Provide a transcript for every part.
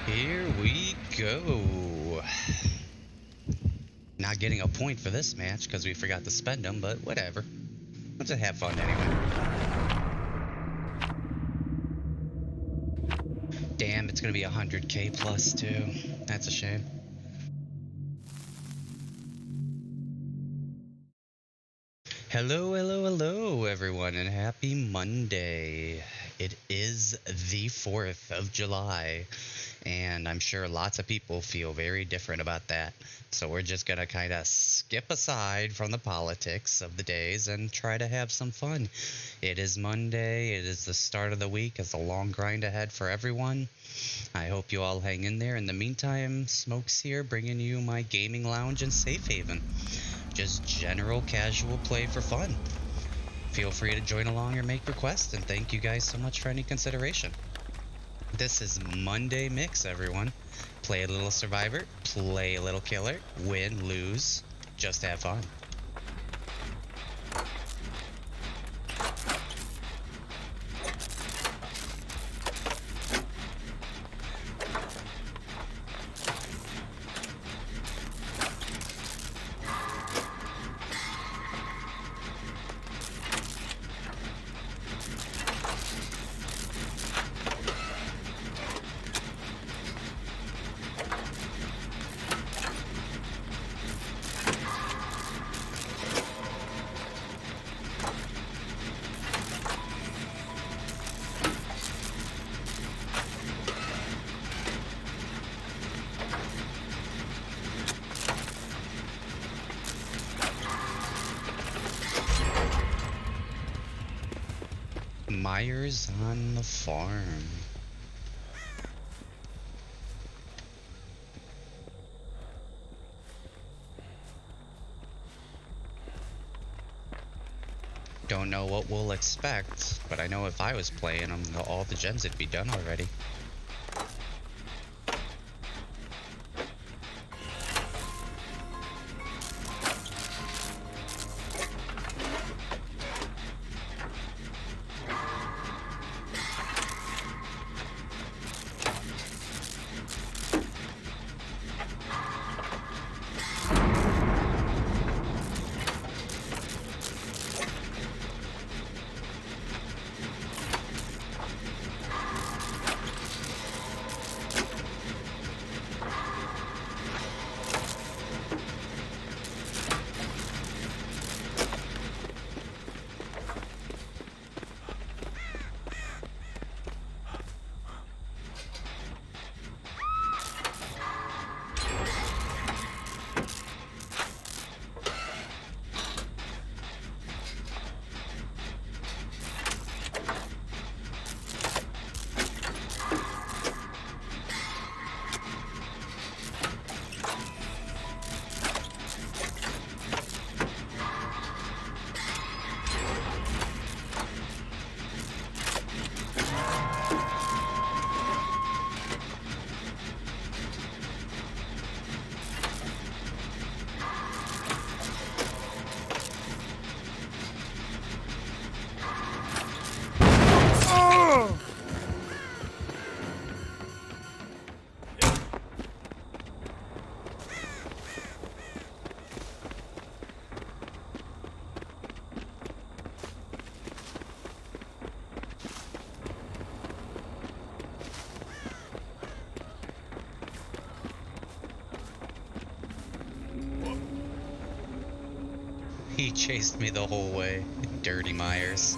Here we go. Not getting a point for this match because we forgot to spend them, but whatever. Let's just have fun anyway. Damn, it's gonna be 100k plus too. That's a shame. Hello, hello, hello, everyone, and happy Monday. It is the 4th of July, and I'm sure lots of people feel very different about that. So we're just going to kind of skip aside from the politics of the days and try to have some fun. It is Monday. It is the start of the week. It's a long grind ahead for everyone. I hope you all hang in there. In the meantime, Smokes here, bringing you my gaming lounge and safe haven. Just general casual play for fun. Feel free to join along or make requests, and thank you guys so much for any consideration. This is Monday Mix, everyone. Play a little Survivor, play a little Killer, win, lose, just have fun. Myers on the farm. Don't know what we'll expect, but I know if I was playing them, all the gens would be done already. He chased me the whole way. Dirty Myers.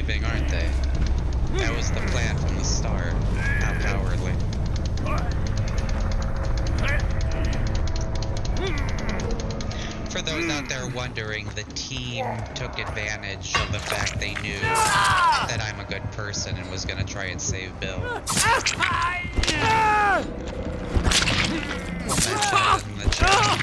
leaving, aren't they? That was the plan from the start. How cowardly. For those out there wondering, the team took advantage of the fact they knew that I'm a good person and was gonna try and save Bill. We'll mention it in the chat.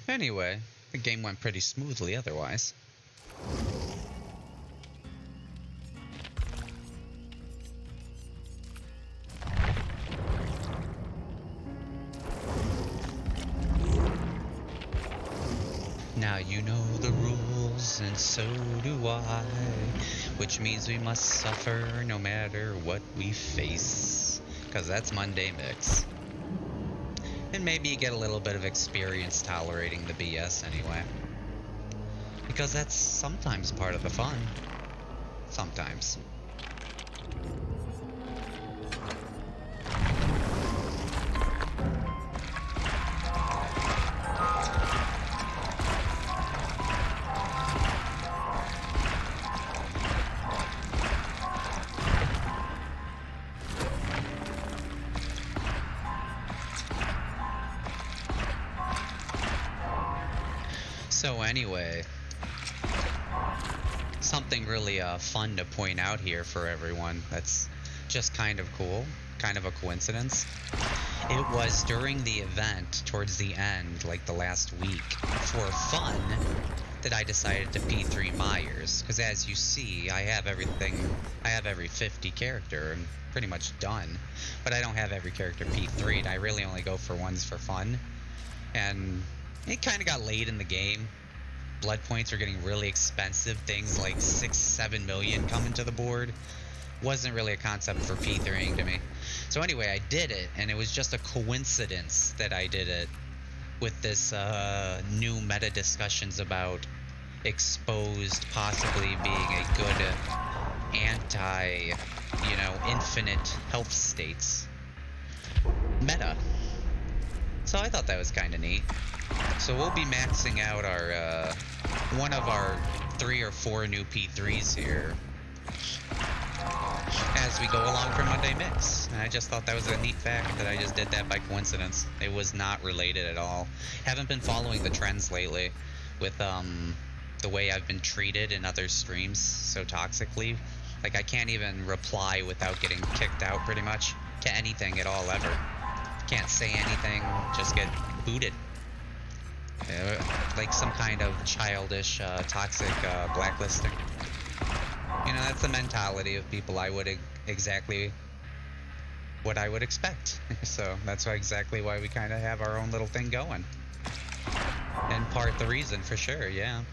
Anyway, the game went pretty smoothly otherwise. Now you know the rules, and so do I, which means we must suffer no matter what we face, because that's Monday Mix. And maybe you get a little bit of experience tolerating the BS anyway. Because that's sometimes part of the fun. Sometimes. So anyway, something really fun to point out here for everyone that's just kind of cool, kind of a coincidence. It was during the event, towards the end, like the last week, for fun, that I decided to P3 Myers. Because as you see, I have everything, I have every 50 character and pretty much done. But I don't have every character P3'd, I really only go for ones for fun. And it kind of got late in the game. Blood points are getting really expensive. Things like 6-7 million coming to the board. Wasn't really a concept for P3ing to me. So anyway, I did it, and it was just a coincidence that I did it with this new meta discussions about exposed possibly being a good anti, infinite health states meta. So I thought that was kind of neat. So we'll be maxing out our one of our 3 or 4 new P3s here as we go along for Monday Mix. And I just thought that was a neat fact that I just did that by coincidence. It was not related at all. Haven't been following the trends lately with the way I've been treated in other streams so toxically. Like I can't even reply without getting kicked out pretty much to anything at all ever. Can't say anything, just get booted. Like some kind of childish, toxic blacklisting. That's the mentality of people. I would exactly what I would expect. So that's exactly why we kind of have our own little thing going. In part the reason, for sure, yeah.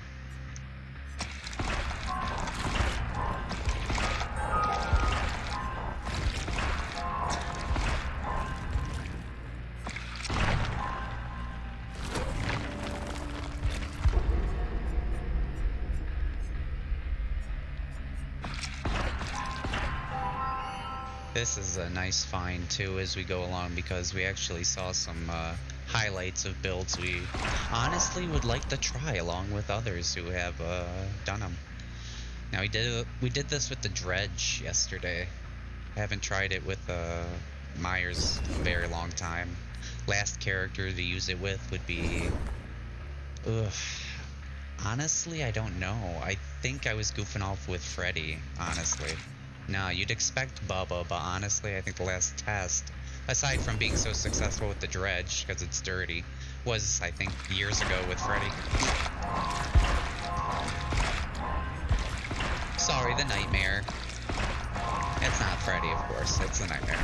This is a nice find too as we go along because we actually saw some highlights of builds we honestly would like to try along with others who have done them. Now we did this with the dredge yesterday. I haven't tried it with Myers in a very long time. Last character to use it with would be, ugh. Honestly, I don't know. I think I was goofing off with Freddy, honestly. No, you'd expect Bubba, but honestly, I think the last test, aside from being so successful with the dredge, because it's dirty, was, I think, years ago with Freddy. Sorry, the nightmare. It's not Freddy, of course. It's the nightmare.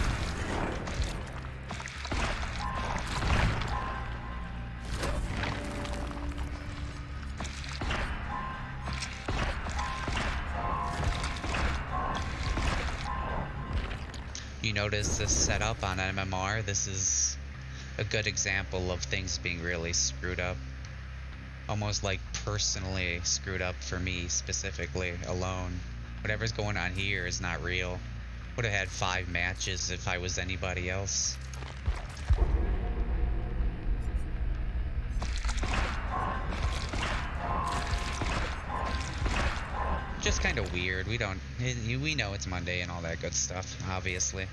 You notice this setup on MMR? This is a good example of things being really screwed up. Almost like personally screwed up for me specifically, alone. Whatever's going on here is not real. Would have had 5 matches if I was anybody else. Just kind of weird. We know it's Monday and all that good stuff, obviously.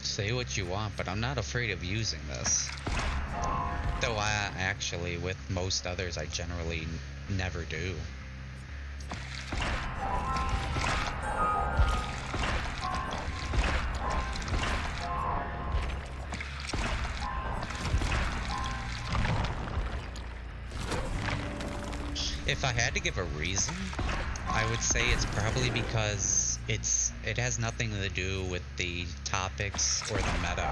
Say what you want, but I'm not afraid of using this. Though I actually, with most others, I generally never do. If I had to give a reason, I would say it's probably because it has nothing to do with the topics or the meta.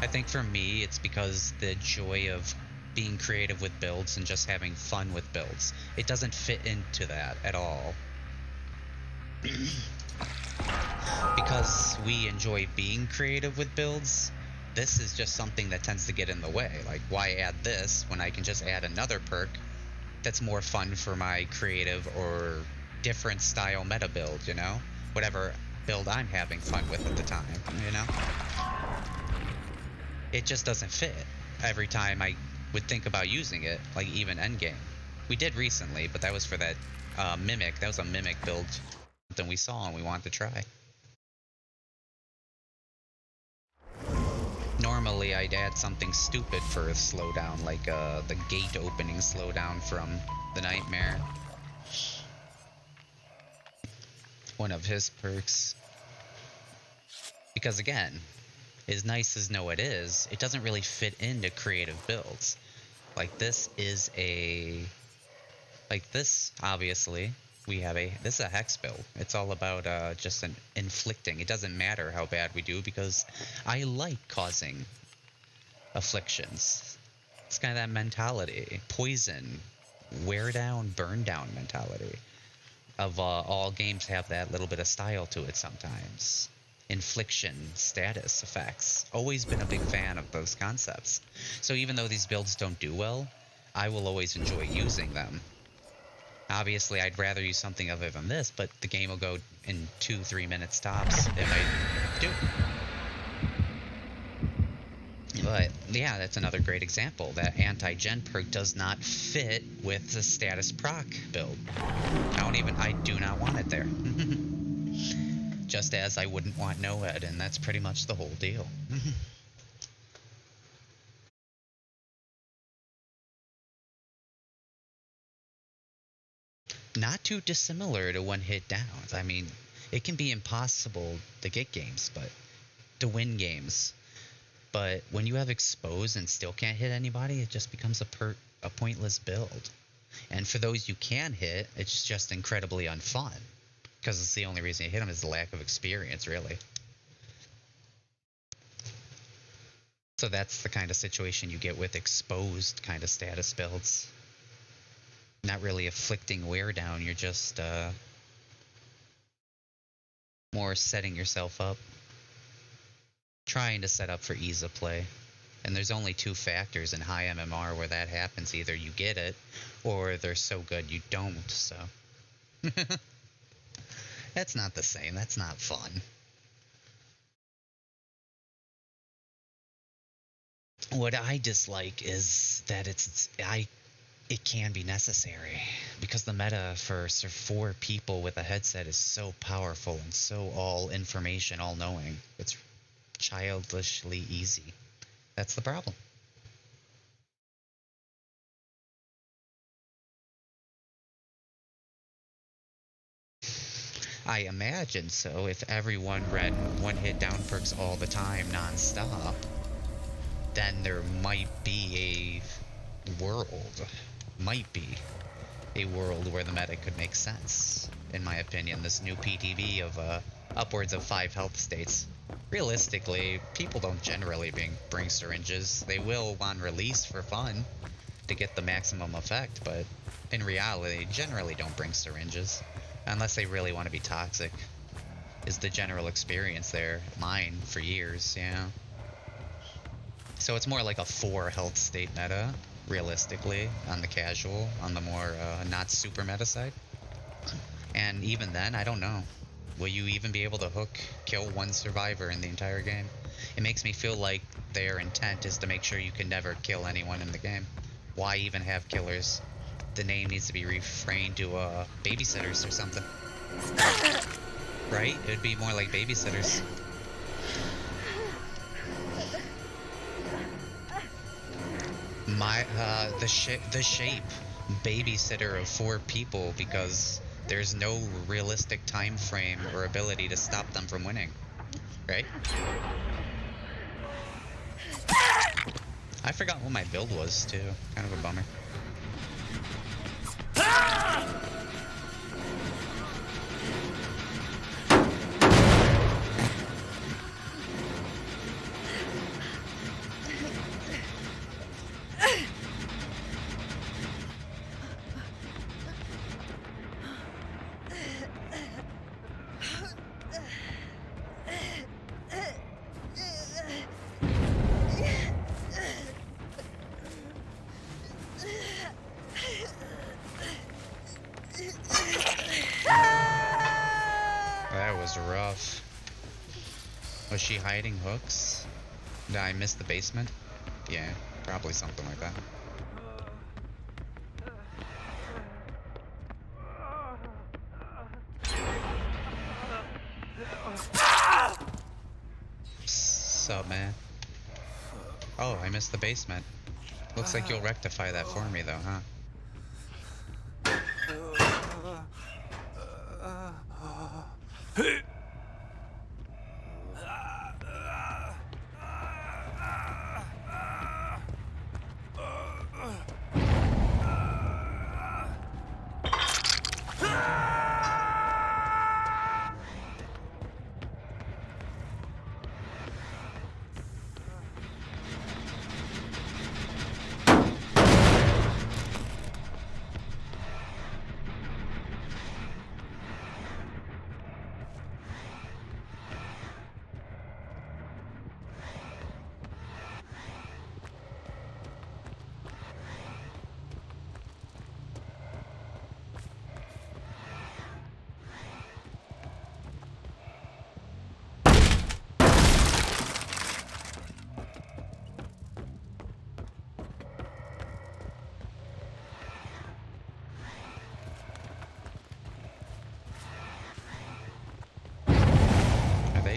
I think for me, it's because the joy of being creative with builds and just having fun with builds. It doesn't fit into that at all. Because we enjoy being creative with builds, this is just something that tends to get in the way. Like, why add this when I can just add another perk that's more fun for my creative or different style meta build, you know? Whatever build I'm having fun with at the time, you know? It just doesn't fit every time I would think about using it, like even endgame. We did recently, but that was for that Mimic. That was a Mimic build, something we saw and we wanted to try. Normally I'd add something stupid for a slowdown, like the gate opening slowdown from the Nightmare. One of his perks. Because again, as nice as No it is, it doesn't really fit into creative builds. Like this, obviously, this is a hex build. It's all about just an inflicting. It doesn't matter how bad we do because I like causing afflictions. It's kind of that mentality. Poison, wear down, burn down mentality. Of all games have that little bit of style to it sometimes. Infliction, status effects. Always been a big fan of those concepts. So even though these builds don't do well, I will always enjoy using them. Obviously, I'd rather use something other than this, but the game will go in 2-3 minutes tops if I do. But yeah, that's another great example. That anti-gen perk does not fit with the status proc build. I do not want it there. Just as I wouldn't want NOED, and that's pretty much the whole deal. Not too dissimilar to one-hit downs. I mean, it can be impossible to get games, but to win games. But when you have expose and still can't hit anybody, it just becomes a pointless build. And for those you can hit, it's just incredibly unfun. Because it's the only reason you hit them is the lack of experience, really. So that's the kind of situation you get with exposed kind of status builds. Not really afflicting wear down, you're just more setting yourself up. Trying to set up for ease of play. And there's only two factors in high MMR where that happens. Either you get it, or they're so good you don't, so. That's not the same. That's not fun. What I dislike is that it can be necessary because the meta for 4 people with a headset is so powerful and so all information, all knowing. It's childishly easy. That's the problem. I imagine so. If everyone ran one-hit down perks all the time, non-stop, then there might be a world where the meta could make sense. In my opinion, this new PTV of upwards of 5 health states. Realistically, people don't generally bring syringes. They will on release for fun to get the maximum effect, but in reality, they generally don't bring syringes. Unless they really want to be toxic, is the general experience there. Mine for years, yeah. So it's more like a 4 health state meta, realistically, on the casual, on the more not super meta side. And even then, I don't know. Will you even be able to kill one survivor in the entire game? It makes me feel like their intent is to make sure you can never kill anyone in the game. Why even have killers? The name needs to be reframed to babysitters or something. Right? It would be more like babysitters. The shape babysitter of 4 people, because there's no realistic time frame or ability to stop them from winning. Right? I forgot what my build was too. Kind of a bummer. That was rough. Was she hiding hooks? Did I miss the basement? Yeah, probably something like that. Sup, man? Oh, I missed the basement. Looks like you'll rectify that for me, though, huh?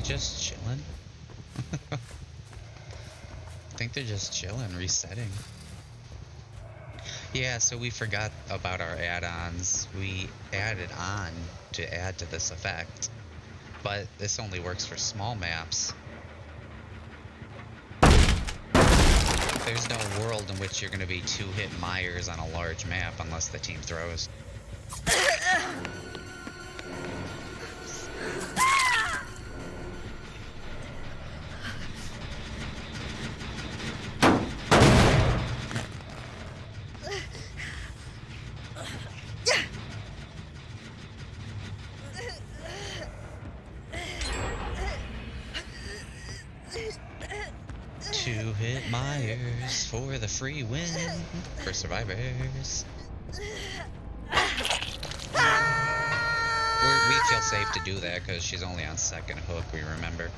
Just chilling? I think they're just chilling, resetting. Yeah, so we forgot about our add-ons. We added on to add to this effect, but this only works for small maps. There's no world in which you're going to be 2-hit Myers on a large map unless the team throws. Two-hit Myers for the free win for survivors. We feel safe to do that because she's only on second hook, we remember.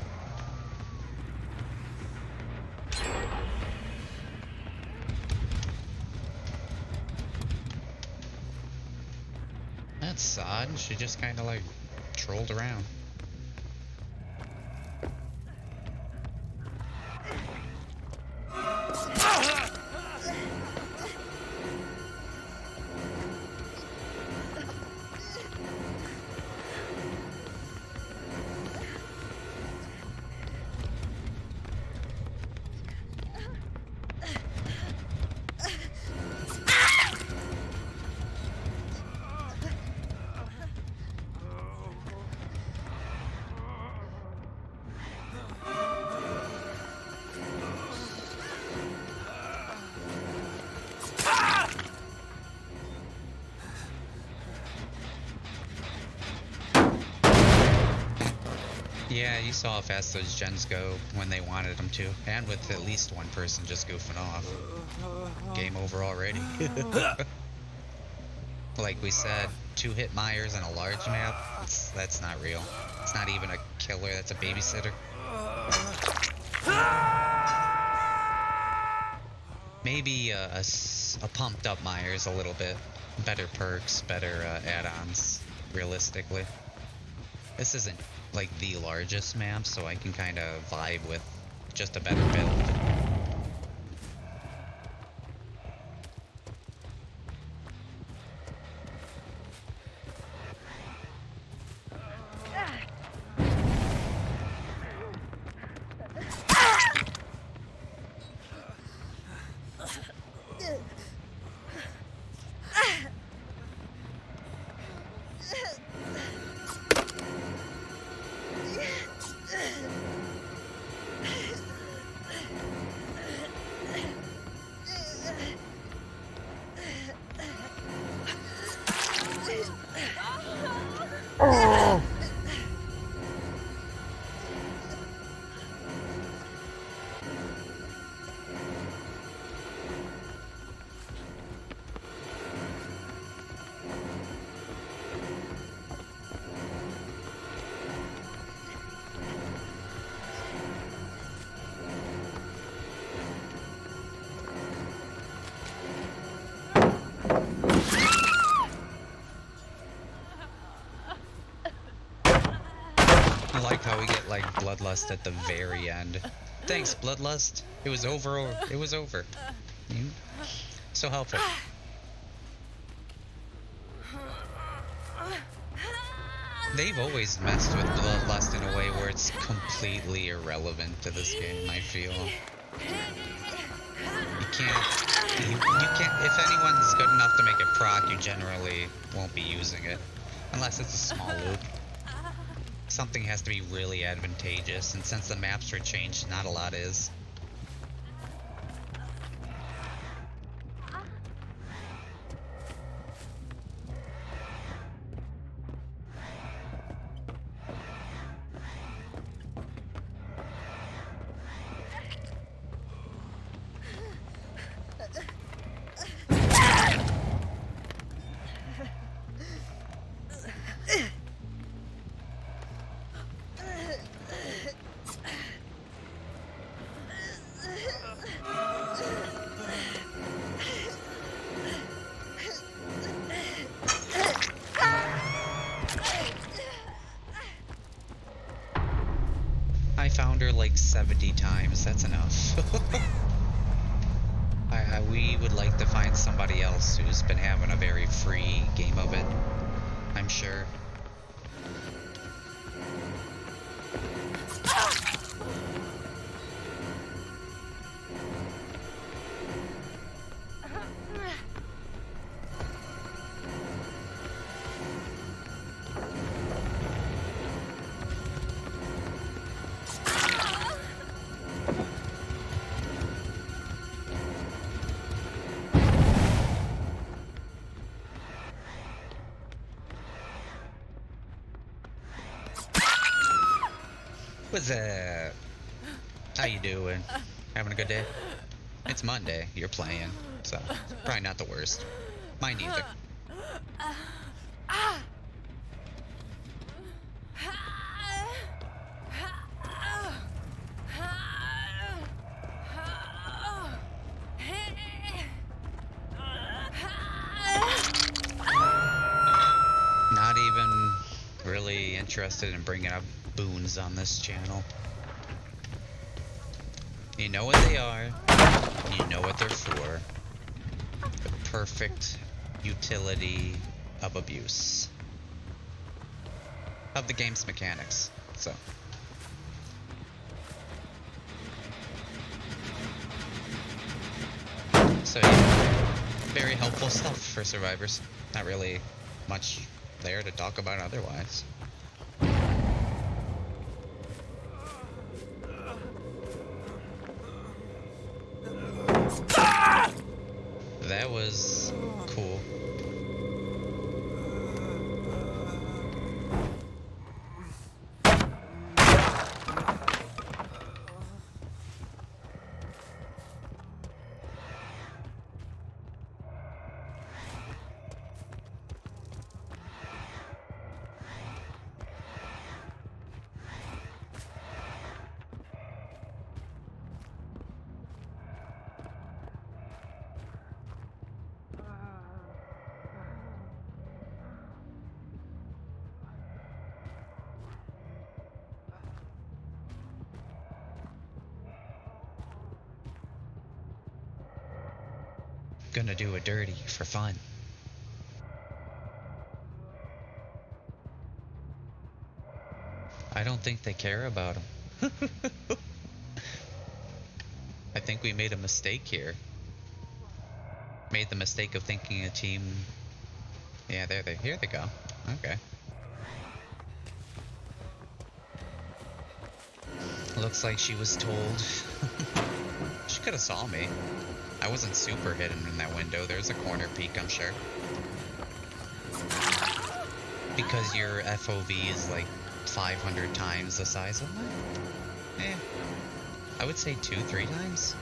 That's odd. She just kind of like trolled around. Yeah, you saw how fast those gens go when they wanted them to, and with at least one person just goofing off. Game over already. Like we said, two-hit Myers on a large map, that's not real. It's not even a killer, that's a babysitter. Maybe a pumped up Myers a little bit. Better perks, better add-ons, realistically. This isn't like the largest map, so I can kind of vibe with just a better build. I like how we get like Bloodlust at the very end. Thanks, Bloodlust. It was over. It was over. So helpful. They've always messed with Bloodlust in a way where it's completely irrelevant to this game, I feel. You can't, if anyone's good enough to make it proc, you generally won't be using it. Unless it's a small loop. Something has to be really advantageous, and since the maps are changed, not a lot is. I found her like 70 times, that's enough. We would like to find somebody else who's been having a very free game of it, I'm sure. What's up? How you doing? Having a good day? It's Monday. You're playing, so probably not the worst. Mine either. Not even really interested in bringing up boons on this channel. You know what they are. You know what they're for. The perfect utility of abuse. Of the game's mechanics. So yeah, very helpful stuff for survivors. Not really much there to talk about otherwise. That was cool. Gonna do a dirty for fun. I don't think they care about him. I think we made a mistake here. Made the mistake of thinking a team... Yeah, here they go. Okay. Looks like she was told. She could have saw me. I wasn't super hidden in that window. There's a corner peek, I'm sure. Because your FOV is like 500 times the size of mine? Eh. I would say 2-3 times.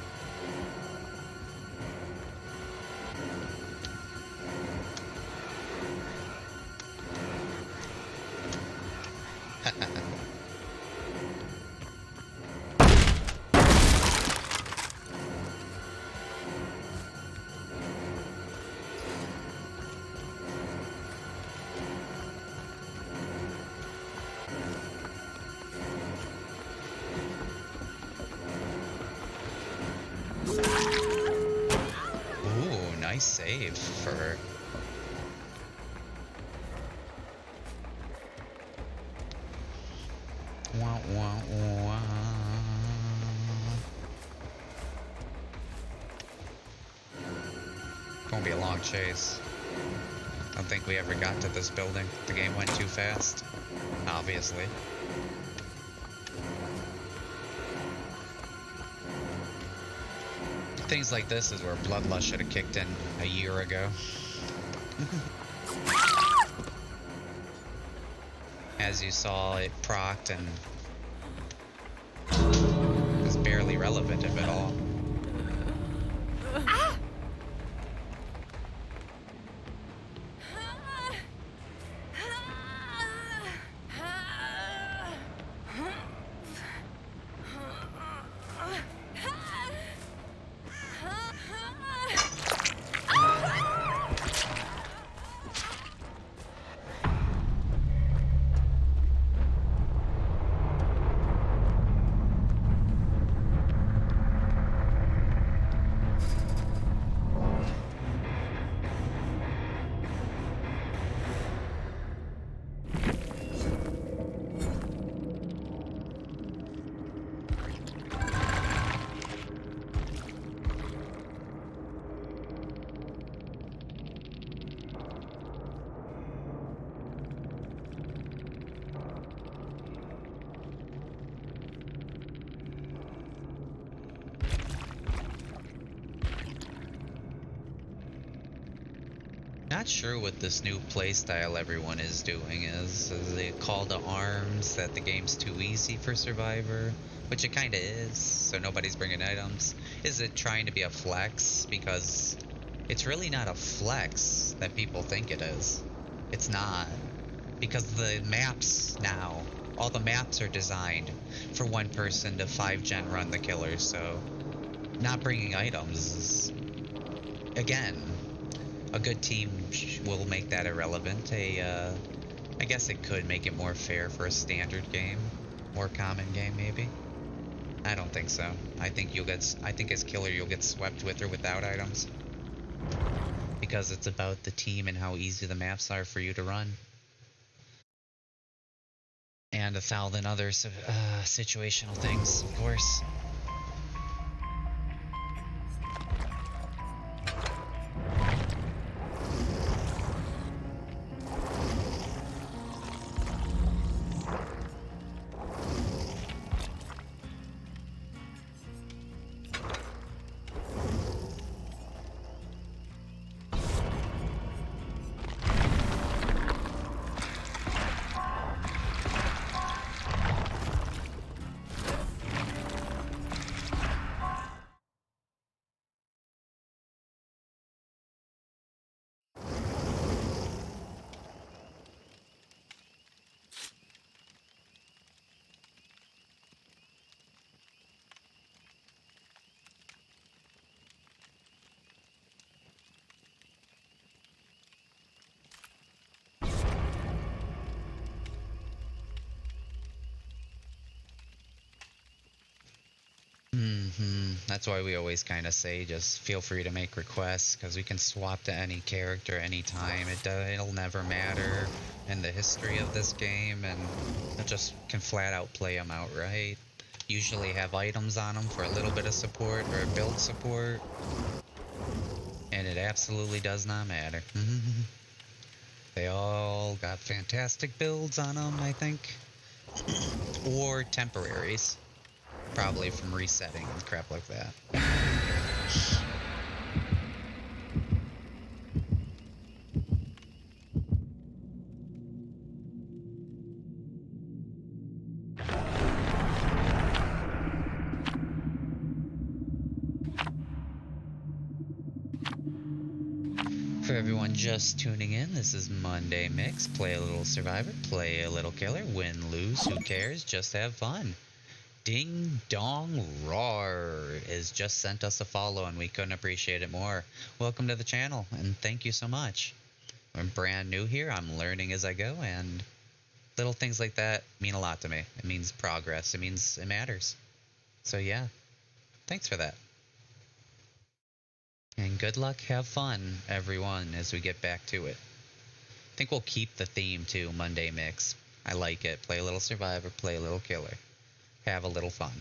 Ooh, nice save for her. Wah, wah, wah. Gonna be a long chase. I don't think we ever got to this building. The game went too fast. Obviously. Things like this is where Bloodlust should have kicked in a year ago. As you saw, it procced and was barely relevant, if at all. not sure what this new playstyle everyone is doing is. Is it call to arms that the game's too easy for Survivor? Which it kinda is, so nobody's bringing items. Is it trying to be a flex? Because it's really not a flex that people think it is. It's not. Because the maps now, all the maps are designed for one person to 5-gen run the killer, so not bringing items is, again, a good team will make that irrelevant. I guess it could make it more fair for a standard game, more common game maybe. I don't think so. I think I think as killer you'll get swept with or without items, because it's about the team and how easy the maps are for you to run, and 1,000 other situational things, of course. That's why we always kind of say just feel free to make requests, because we can swap to any character anytime. It'll never matter in the history of this game, and it just can flat out play them outright. Usually have items on them for a little bit of support or build support, and it absolutely does not matter. They all got fantastic builds on them, I think, or temporaries. Probably from resetting and crap like that. For everyone just tuning in, this is Monday Mix. Play a little Survivor, play a little killer, win, lose, who cares? Just have fun. Ding Dong Roar has just sent us a follow, and we couldn't appreciate it more. Welcome to the channel, and thank you so much. I'm brand new here. I'm learning as I go, and little things like that mean a lot to me. It means progress. It means it matters. So yeah, thanks for that. And good luck, have fun, everyone, as we get back to it. I think we'll keep the theme too, Monday Mix. I like it. Play a little Survivor, play a little killer. Have a little fun.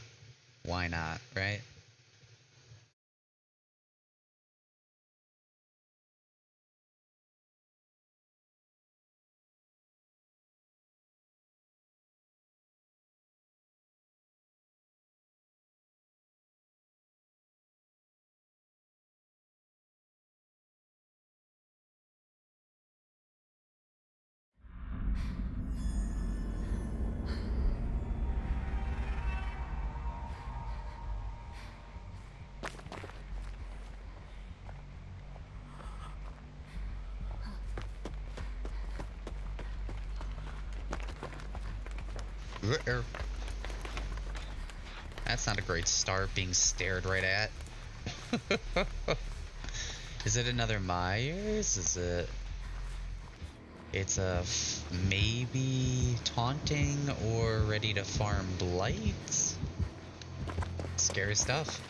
Why not, right? That's not a great start, being stared right at. Is it another Myers? Is it... It's a maybe taunting or ready to farm blight? Scary stuff.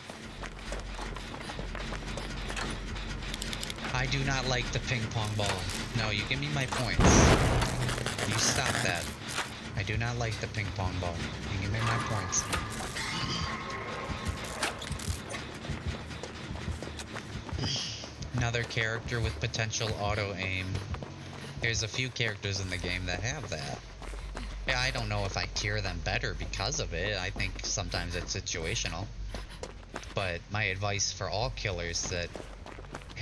I do not like the ping pong ball. No, you give me my points. You stop that. I do not like the ping pong ball. You give me my points. Another character with potential auto aim. There's a few characters in the game that have that. Yeah, I don't know if I tier them better because of it. I think sometimes it's situational. But my advice for all killers that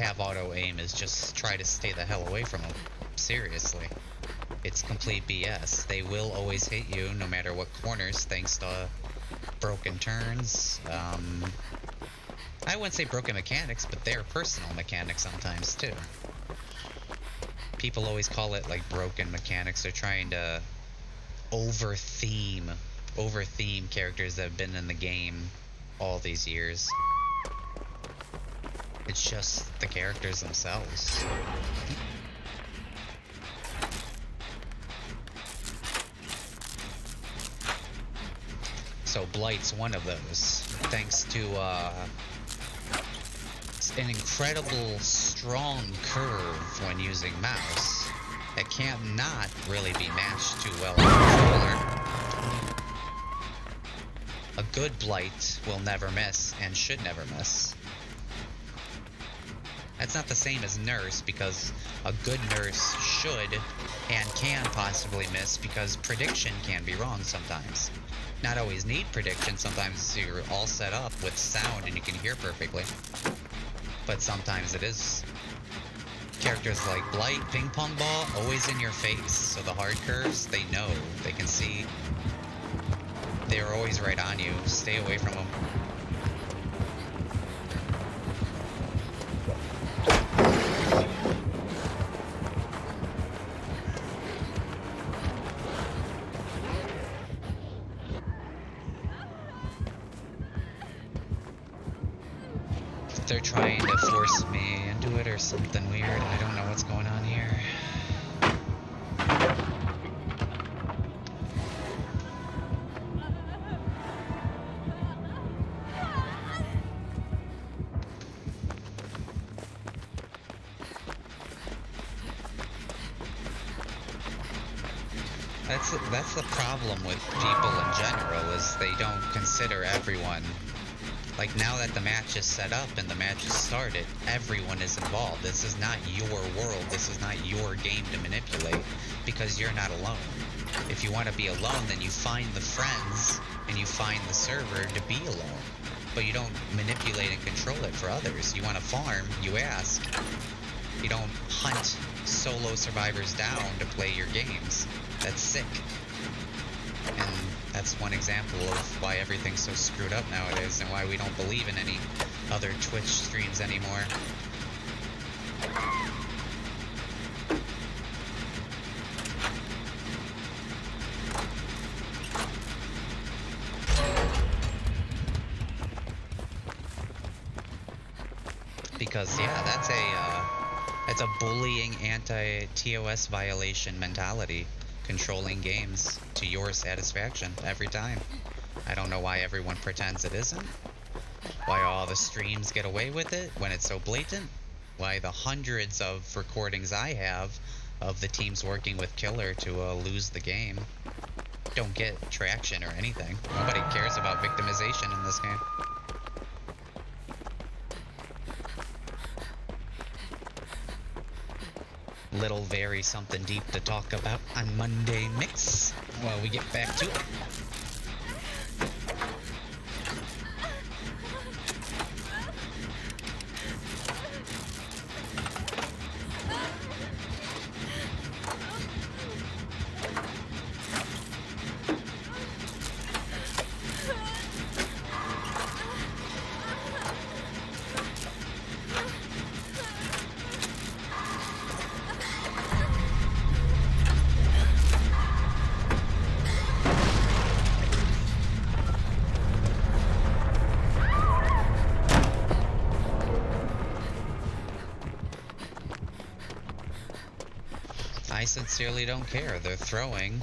have auto aim is just try to stay the hell away from them. Seriously. It's complete BS. They will always hit you no matter what corners, thanks to broken turns. I wouldn't say broken mechanics, but their personal mechanics sometimes too. People always call it like broken mechanics. They're trying to over-theme characters that have been in the game all these years. It's just the characters themselves. So Blight's one of those, thanks to an incredible strong curve when using mouse. It can't not really be matched too well on controller. A good Blight will never miss and should never miss. That's not the same as Nurse, because a good Nurse should and can possibly miss because prediction can be wrong sometimes. Not always need prediction, sometimes you're all set up with sound and you can hear perfectly. But sometimes it is. Characters like Blight, Ping Pong Ball, always in your face, so the hard curves, they know, they can see. They're always right on you, stay away from them. They're trying to force me into it or something weird. I don't know what's going on here. That's the problem with people in general, is they don't consider everyone. Like, now that the match is set up and the match is started, everyone is involved. This is not your world. This is not your game to manipulate, because you're not alone. If you want to be alone, then you find the friends and you find the server to be alone. But you don't manipulate and control it for others. You want to farm, you ask. You don't hunt solo survivors down to play your games. That's sick. And that's one example of why everything's so screwed up nowadays and why we don't believe in any other Twitch streams anymore. Because yeah, that's a bullying anti-TOS violation mentality. Controlling games to your satisfaction every time. I don't know why everyone pretends it isn't. Why all the streams get away with it when it's so blatant. Why the hundreds of recordings I have of the teams working with Killer to lose the game don't get traction or anything. Nobody cares about victimization in this game. Little very something deep to talk about on Monday Mix while we get back to it. I sincerely don't care. They're throwing,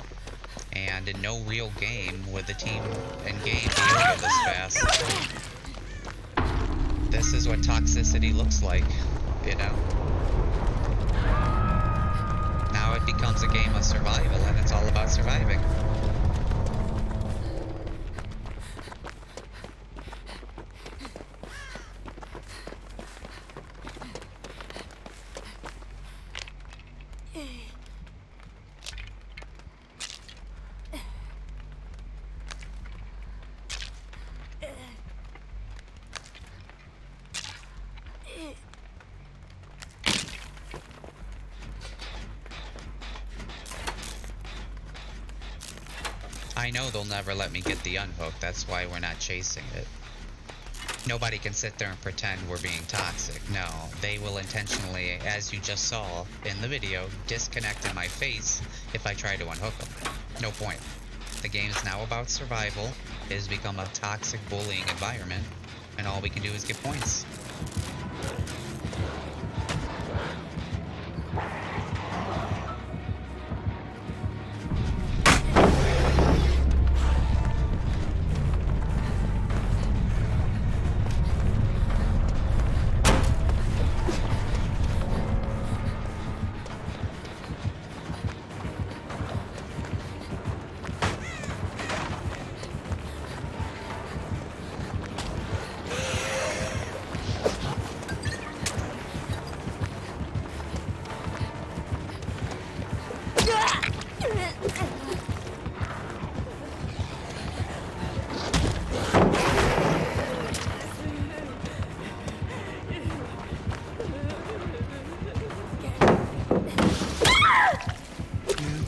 and in no real game would the team in game be able to go this fast. This is what toxicity looks like, you know? Now it becomes a game of survival, and it's all about surviving. I know they'll never let me get the unhook. That's why we're not chasing it. Nobody can sit there and pretend we're being toxic. No, they will intentionally, as you just saw in the video, disconnect in my face if I try to unhook them. No point. The game is now about survival. It has become a toxic bullying environment, and all we can do is get points.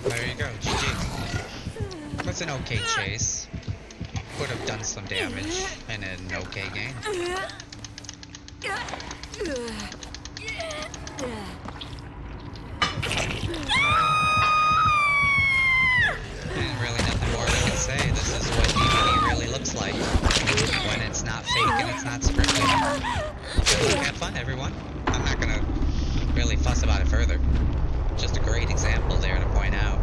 There you go, GG. That's an okay chase. Would have done some damage in an okay game. And really nothing more we can say. This is what DBD really looks like. When it's not fake and it's not scripted. Have fun, everyone. I'm not gonna really fuss about it further. Just a great example there to point out.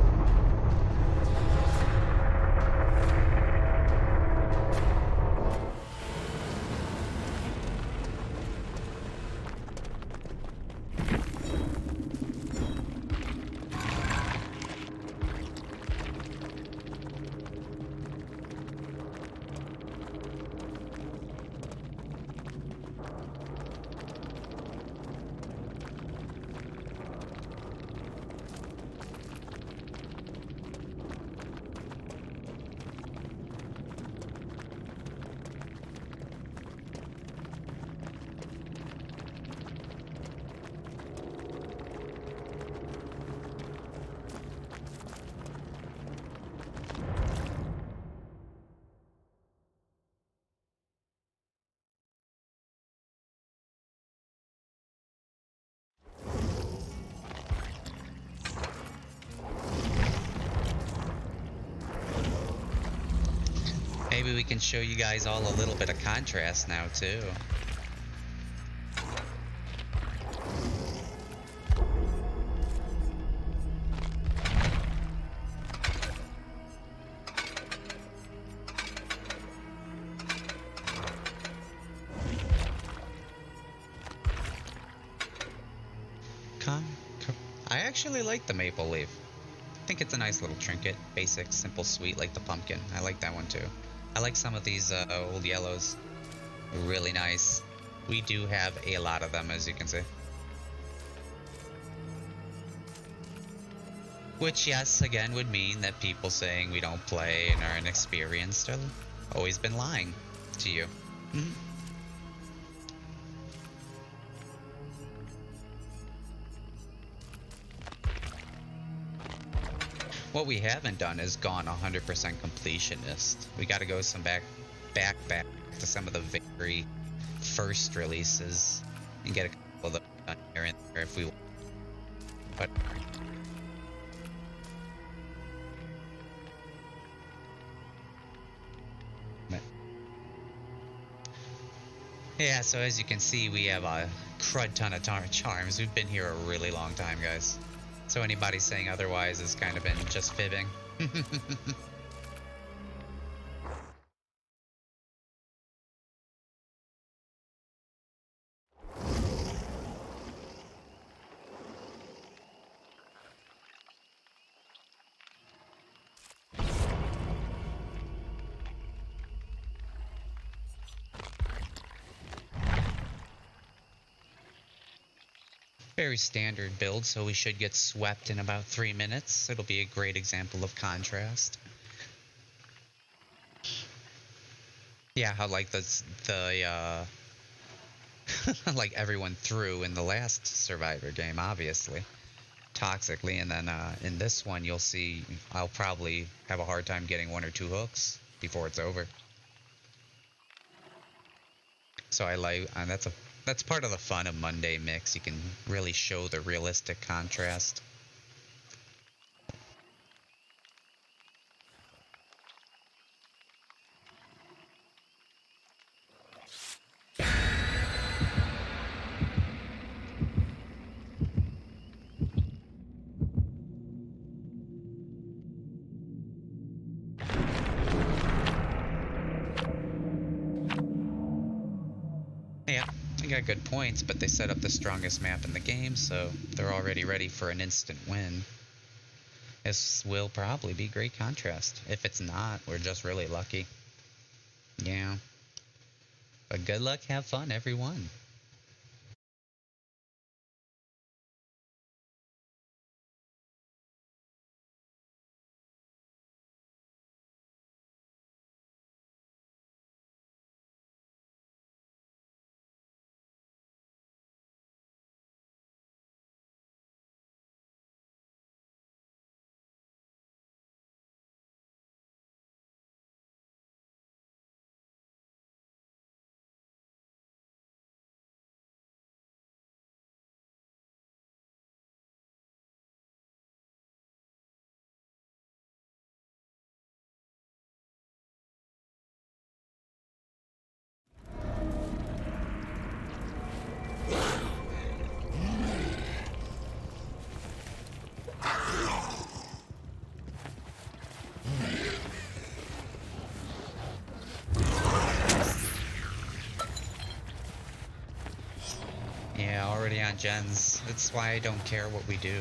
Maybe we can show you guys all a little bit of contrast now, too. I actually like the maple leaf. I think it's a nice little trinket. Basic, simple, sweet, like the pumpkin. I like that one, too. I like some of these old yellows. Really nice. We do have a lot of them, as you can see. Which, yes, again, would mean that people saying we don't play and are inexperienced have always been lying to you. Mm-hmm. What we haven't done is gone 100% completionist. We got to go back to some of the very first releases and get a couple of them done here and there if we want. But yeah, so as you can see, we have a crud ton of charms. We've been here a really long time, guys. So anybody saying otherwise has kind of been just fibbing. Very standard build, so we should get swept in about 3 minutes. It'll be a great example of contrast. Yeah, how like like everyone threw in the last Survivor game, obviously. toxically, and then in this one you'll see I'll probably have a hard time getting 1 or 2 hooks before it's over. So I like that's part of the fun of Monday mix. You can really show the realistic contrast. Yeah, they got good points, but they set up the strongest map in the game, so they're already ready for an instant win. This will probably be great contrast. If it's not, we're just really lucky. Yeah. But good luck, have fun, everyone. Yeah, already on gens. That's why I don't care what we do.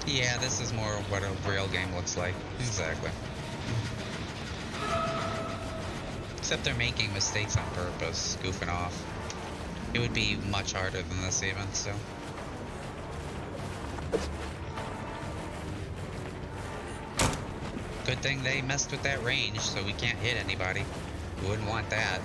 Yeah, this is more what a real game looks like. Exactly. Except they're making mistakes on purpose, goofing off. It would be much harder than this even, so. Good thing they messed with that range, so we can't hit anybody. We wouldn't want that.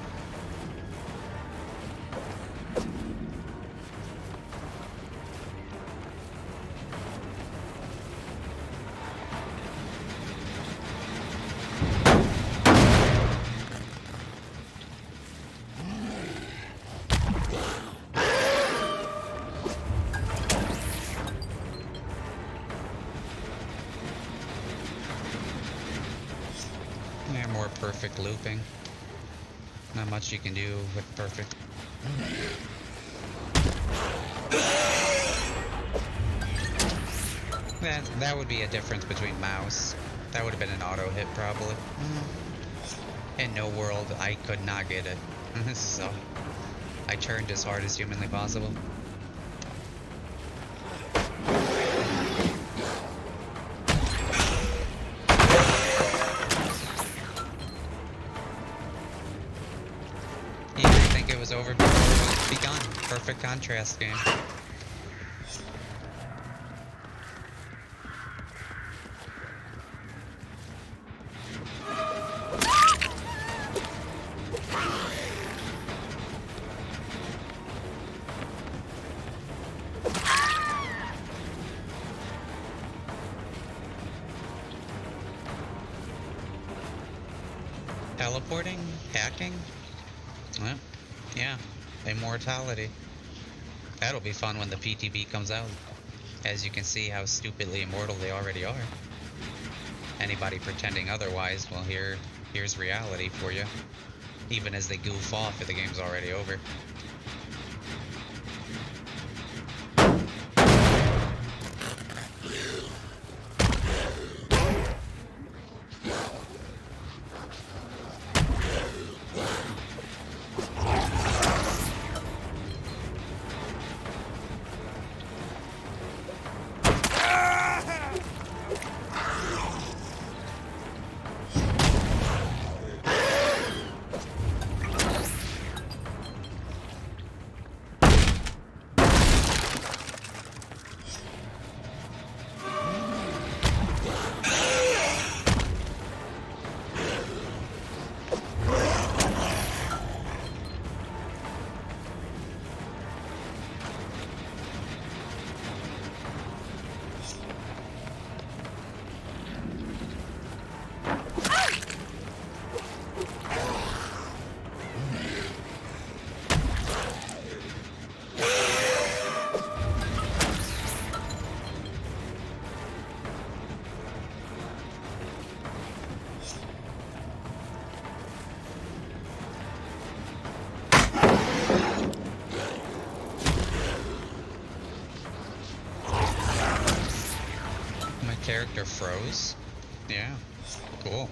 Yeah, more perfect looping. Not much you can do with perfect. That would be a difference between mouse. That would have been an auto hit probably. In no world I could not get it. So I turned as hard as humanly possible. Yeah, I think it was over before it was begun. Perfect contrast game. Teleporting? Hacking? Well, yeah. Immortality. That'll be fun when the PTB comes out. As you can see how stupidly immortal they already are. Anybody pretending otherwise, well, here's reality for you. Even as they goof off if the game's already over. Character froze? Yeah, cool.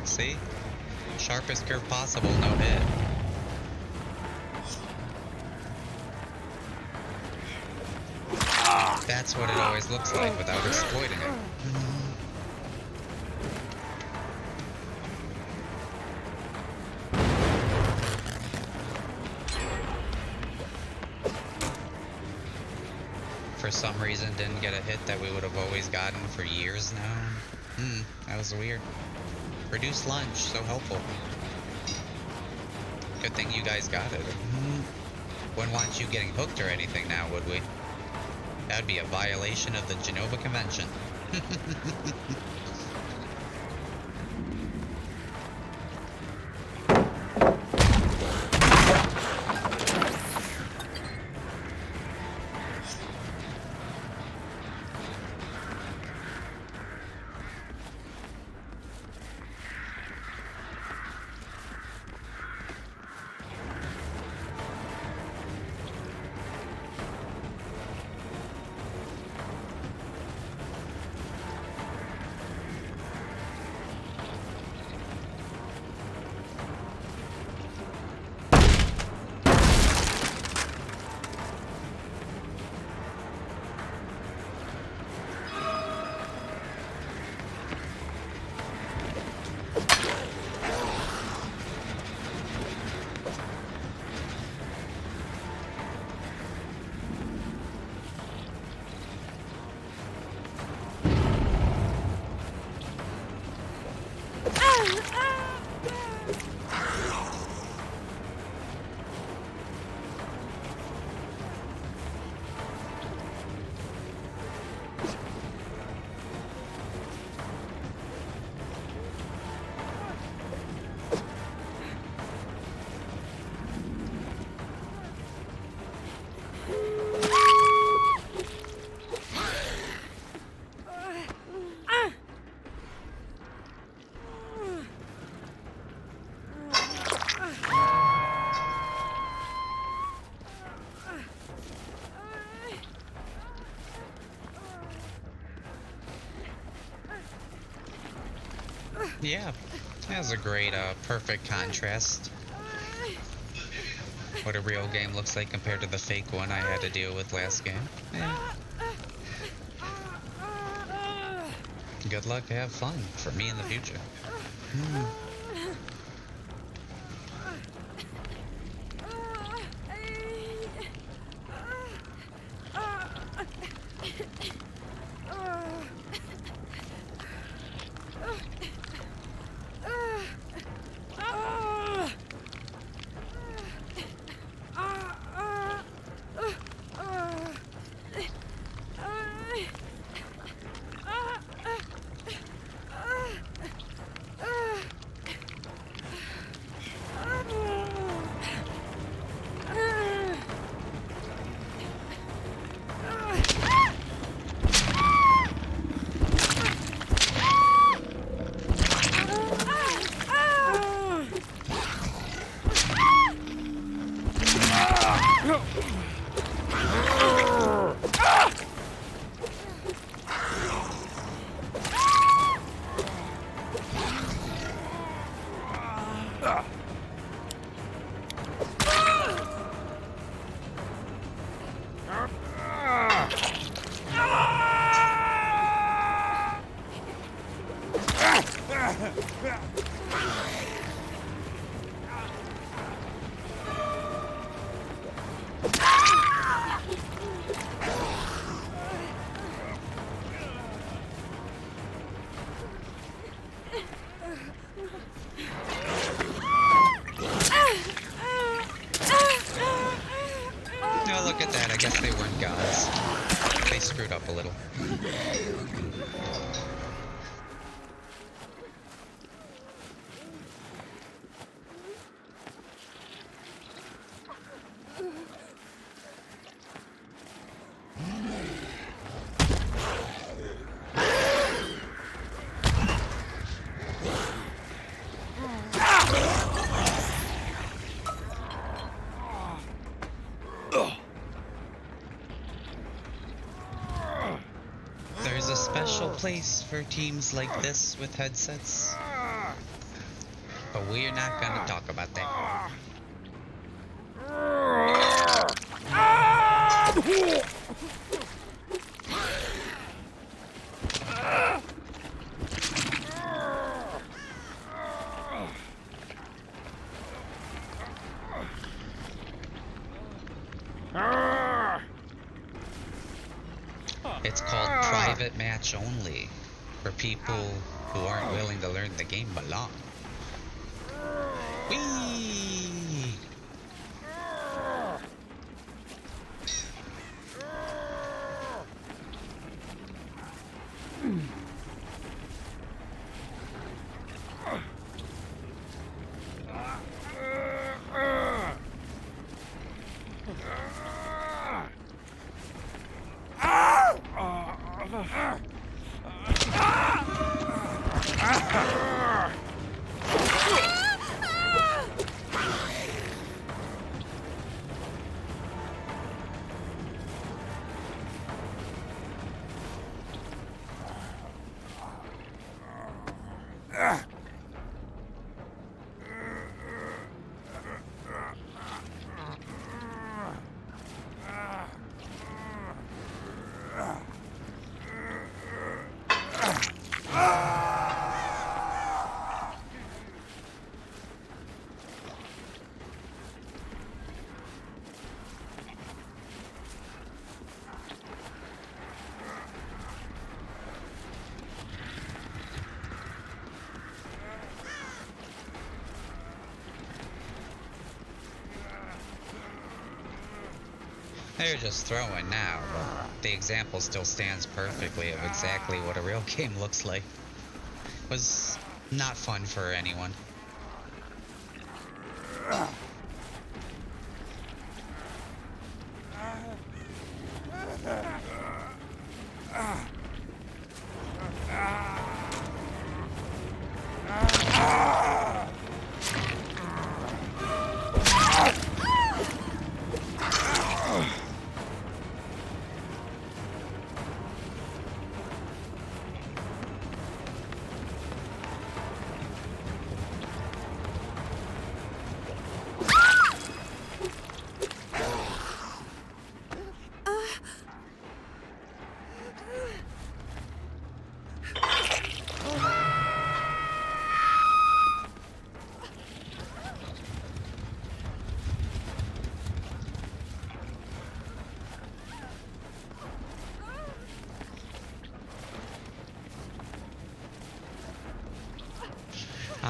See? Sharpest curve possible, no hit. That's what it always looks like without exploiting it. For some reason didn't get a hit that we would have always gotten for years now. That was weird. Reduced lunge, so helpful. Good thing you guys got it. Wouldn't want you getting hooked or anything now, would we? That'd be a violation of the Genova Convention. Yeah, that was a great, perfect contrast. What a real game looks like compared to the fake one I had to deal with last game. Yeah. Good luck, have fun for me in the future. Hmm. No, look at that. I guess they weren't gods. They screwed up a little. There's a special place for teams like this with headsets, but we're not gonna talk about that. It's called private match only for people who aren't willing to learn the game along. Whee! They're just throwing now, but the example still stands perfectly of exactly what a real game looks like. Was not fun for anyone.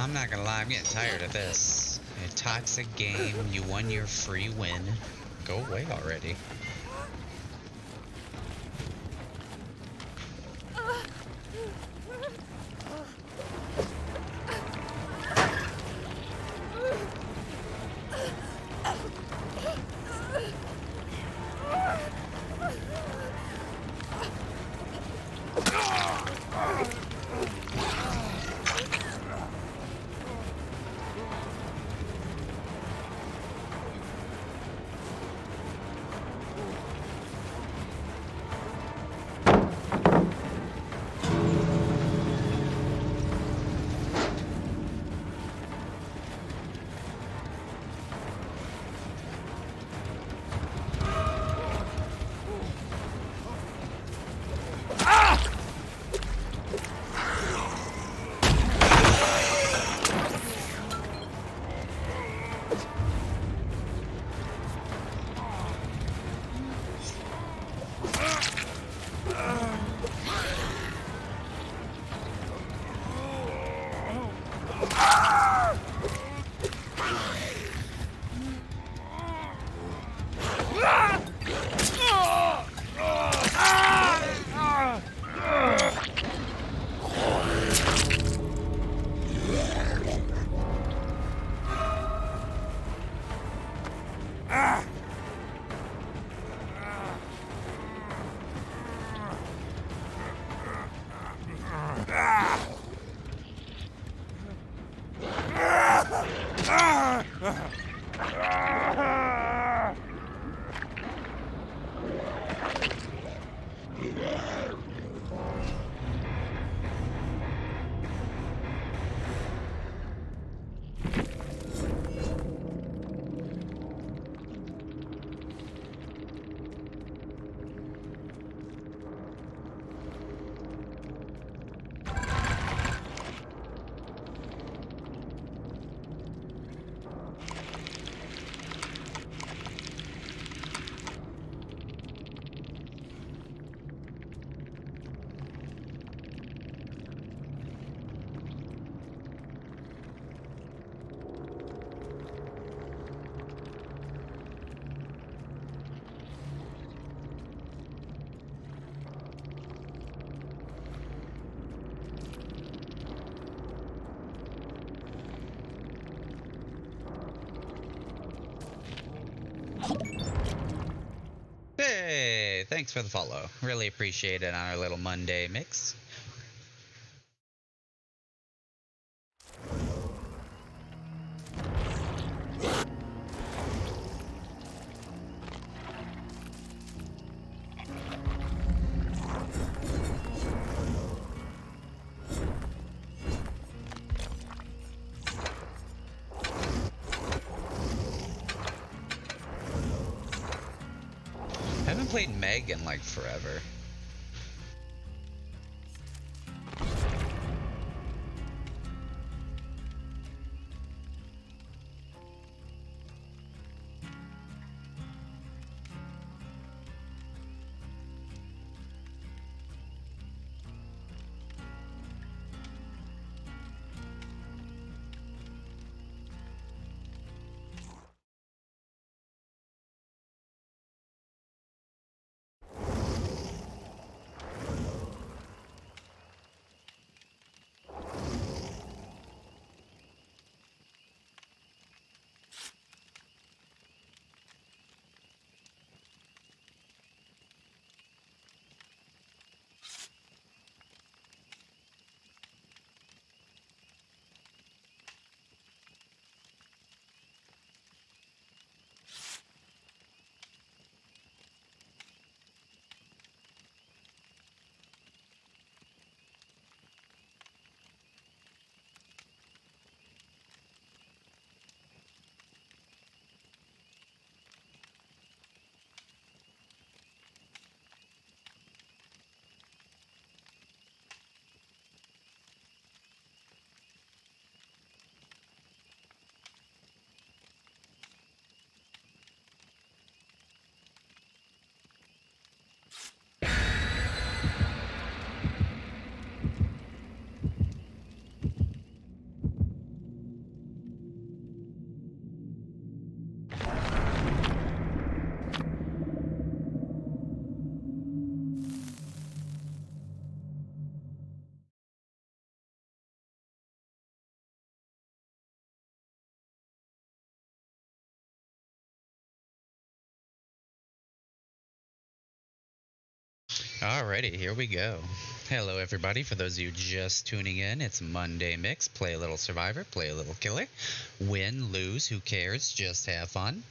I'm not gonna lie, I'm getting tired of this. A toxic game, you won your free win. Go away already. Hey, thanks for the follow. Really appreciate it on our little Monday mix. I haven't played Meg in like forever. Alrighty, here we go. Hello, everybody. For those of you just tuning in, it's Monday Mix. Play a little Survivor, play a little Killer. Win, lose, who cares? Just have fun.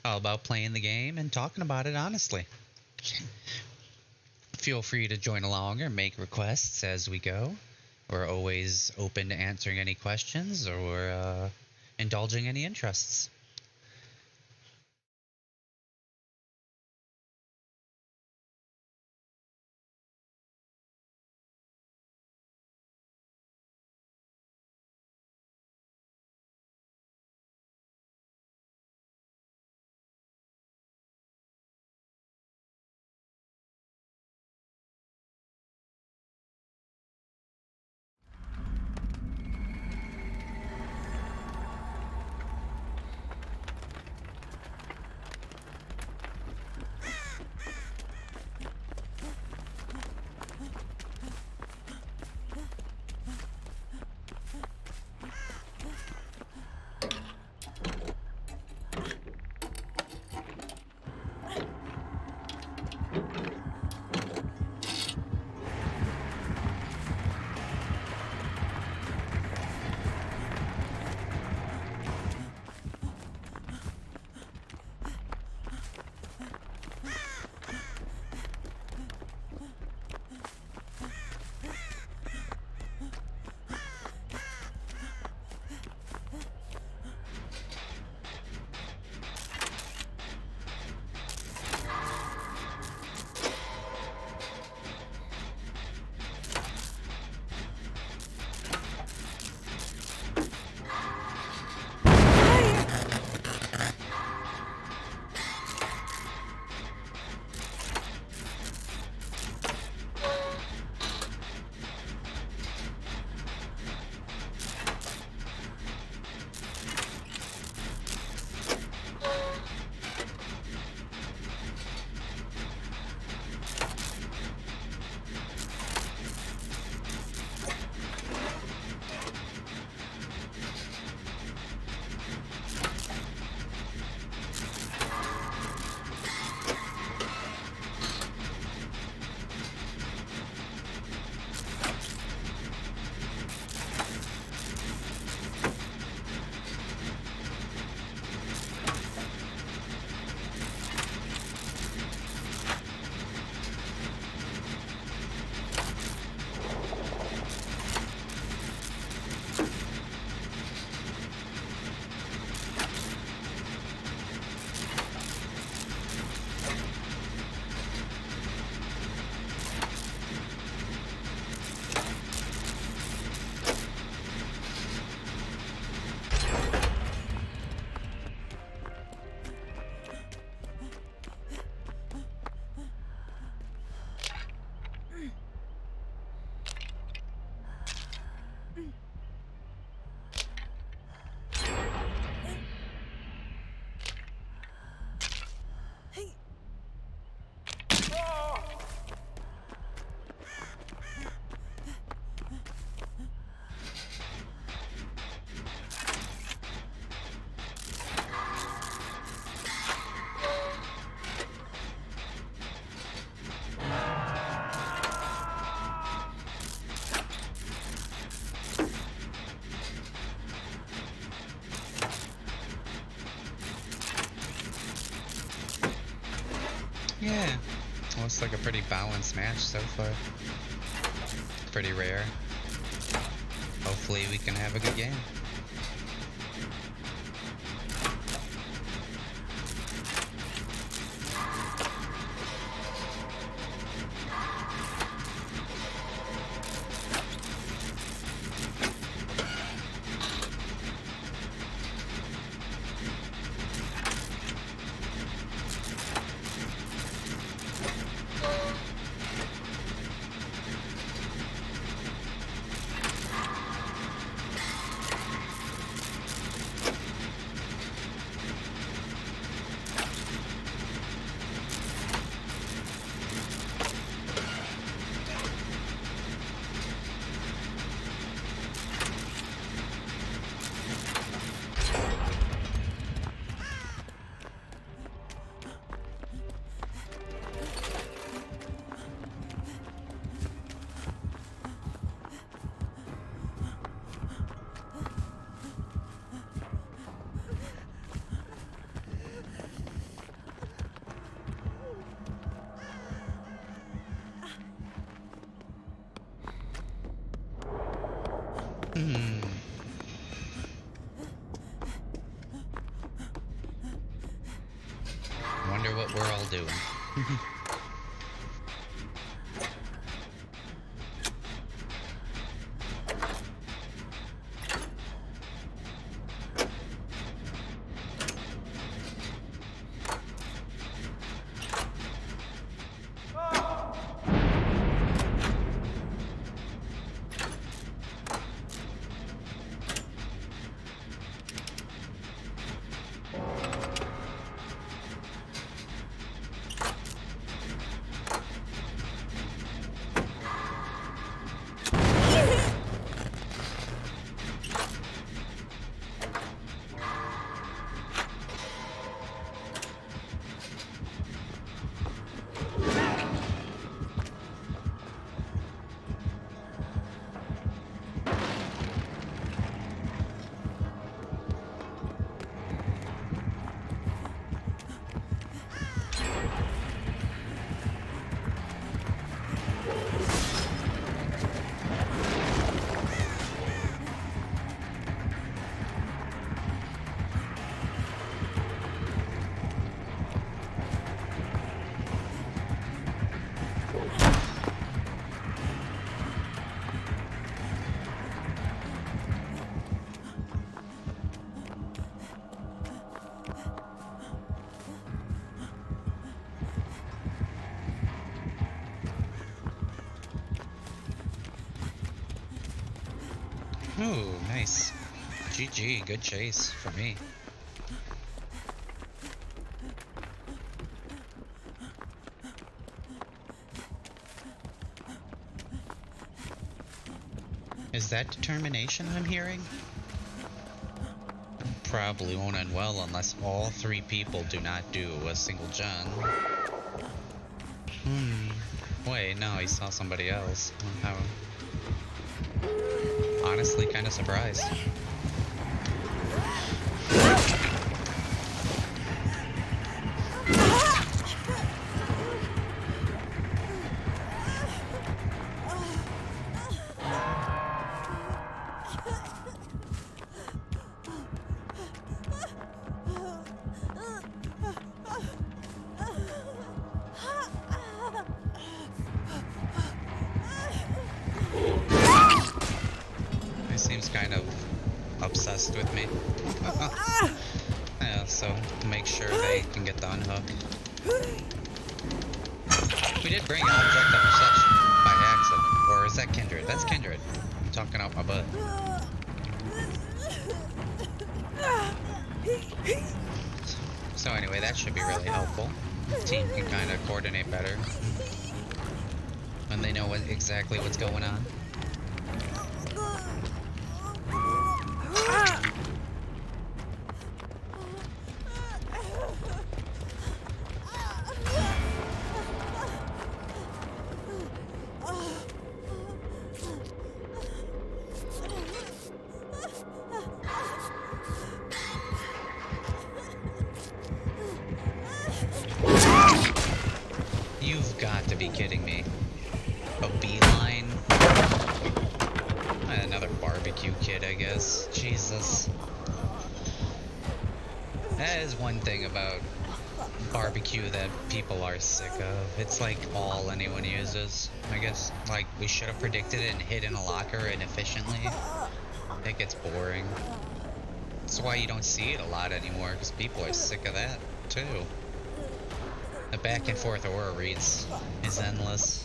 All about playing the game and talking about it honestly. Feel free to join along or make requests as we go. We're always open to answering any questions or indulging any interests. Yeah, looks like a pretty balanced match so far. Pretty rare. Hopefully we can have a good game. Hmm. Wonder what we're all doing. Ooh, nice. GG, good chase for me. Is that determination I'm hearing? Probably won't end well unless all 3 people do not do a single gen. Wait, no, he saw somebody else. How? Honestly, kind of surprised. He seems kind of obsessed with me. Yeah, so make sure they can get the unhook. We did bring an object of such by accident. Or is that Kindred? That's Kindred. I'm talking out my butt. So anyway, that should be really helpful. The team can kind of coordinate better when they know exactly what's going on. You've got to be kidding me. A beeline? Another barbecue kid, I guess. Jesus. That is one thing about barbecue that people are sick of. It's like all anyone uses. I guess, like, we should have predicted it and hid in a locker inefficiently. It gets boring. That's why you don't see it a lot anymore, because people are sick of that, too. The back and forth aura reads is endless.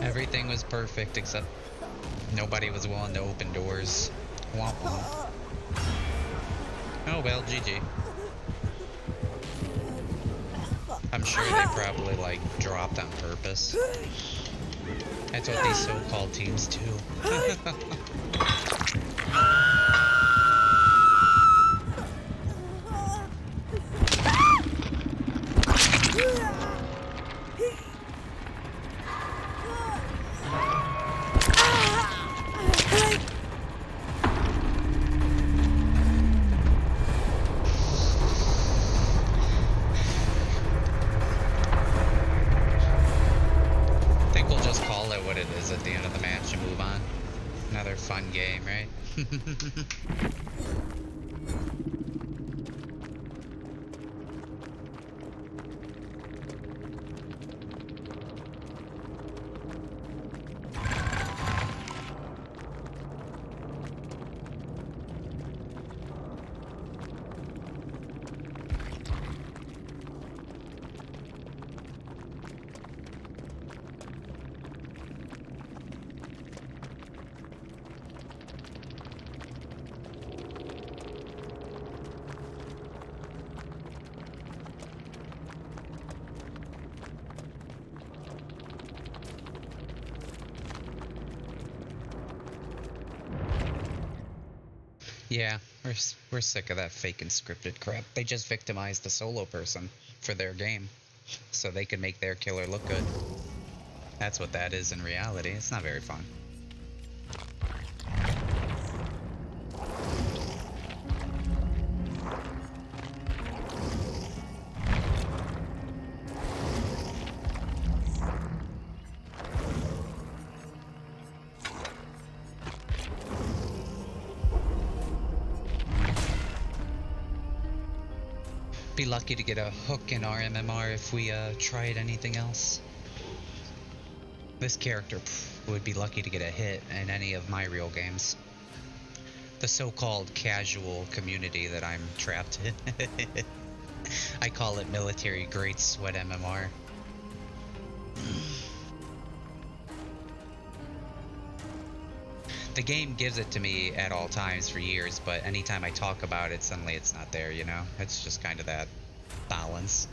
Everything was perfect except nobody was willing to open doors. Womp womp. Oh well, GG. I'm sure they probably like dropped on purpose. That's what these so-called teams do. I think we'll just call it what it is at the end of the match and move on. Another fun game, right? Yeah, we're sick of that fake and scripted crap. They just victimize the solo person for their game so they can make their killer look good. That's what that is in reality. It's not very fun. Be lucky to get a hook in our MMR if we tried anything else. This character would be lucky to get a hit in any of my real games. The so-called casual community that I'm trapped in. I call it military great sweat MMR. The game gives it to me at all times for years, but anytime I talk about it, suddenly it's not there, you know? It's just kind of that balance.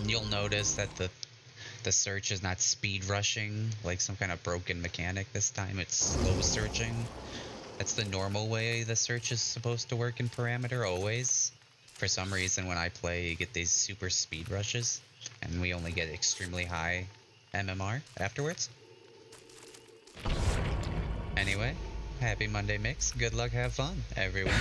You'll notice that the search is not speed rushing like some kind of broken mechanic this time. It's slow searching. That's the normal way the search is supposed to work in Parameter always. For some reason when I play you get these super speed rushes and we only get extremely high MMR afterwards. Anyway, happy Monday mix. Good luck, have fun, everyone.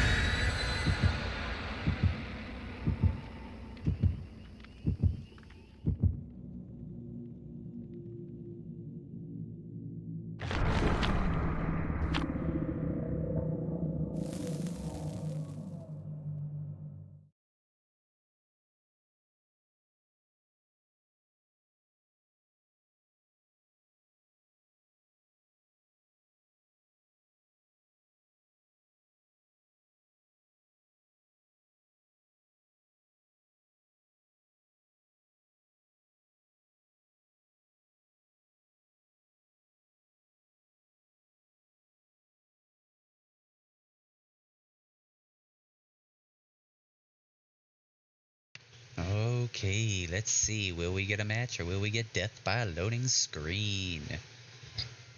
Okay, let's see. Will we get a match or will we get death by a loading screen?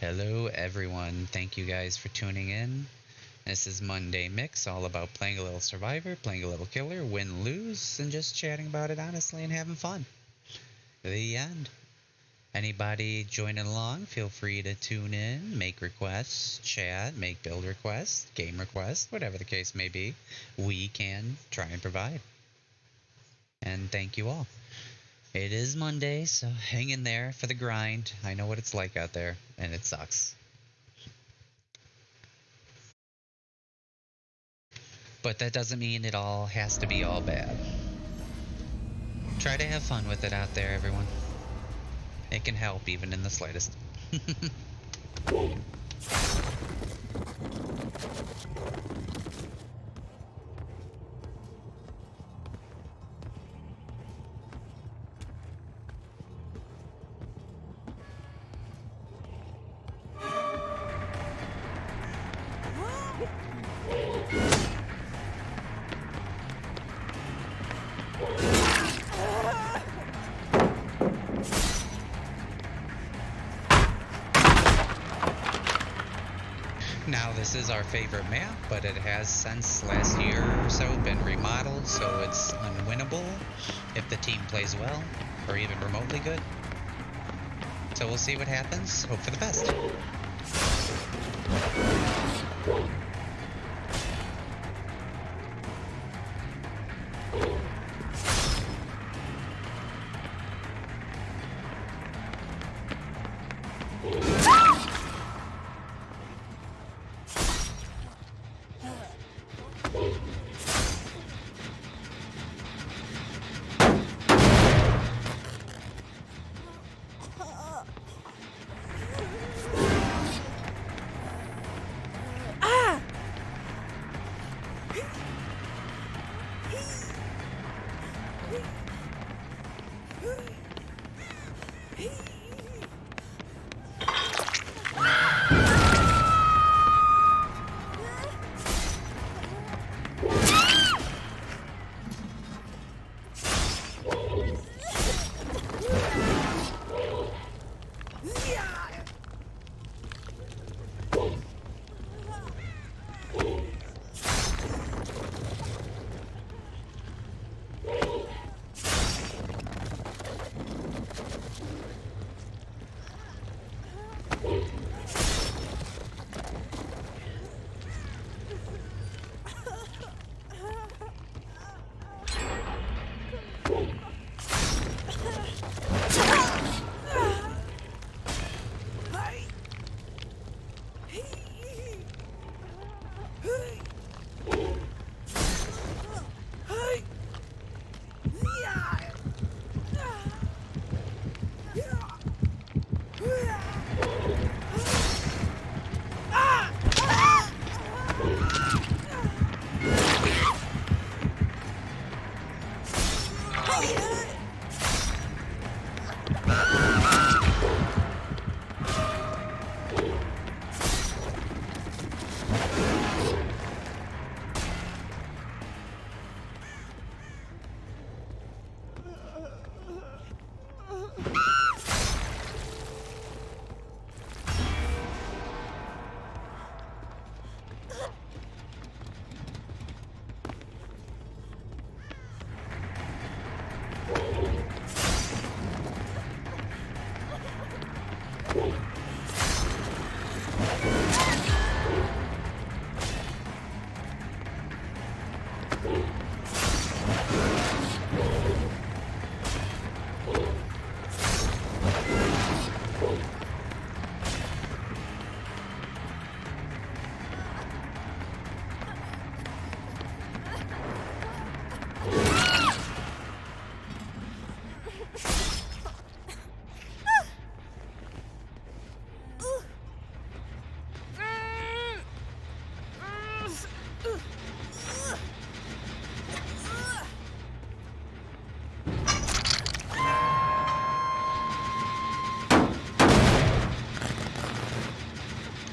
Hello, everyone. Thank you guys for tuning in. This is Monday Mix, all about playing a little Survivor, playing a little Killer, win, lose, and just chatting about it honestly and having fun. The end. Anybody joining along, feel free to tune in, make requests, chat, make build requests, game requests, whatever the case may be. We can try and provide. And thank you all. It is Monday, so hang in there for the grind. I know what it's like out there, and it sucks. But that doesn't mean it all has to be all bad. Try to have fun with it out there, everyone. It can help even in the slightest. Now, this is our favorite map, but it has since last year or so been remodeled, so it's unwinnable if the team plays well, or even remotely good. So we'll see what happens. Hope for the best.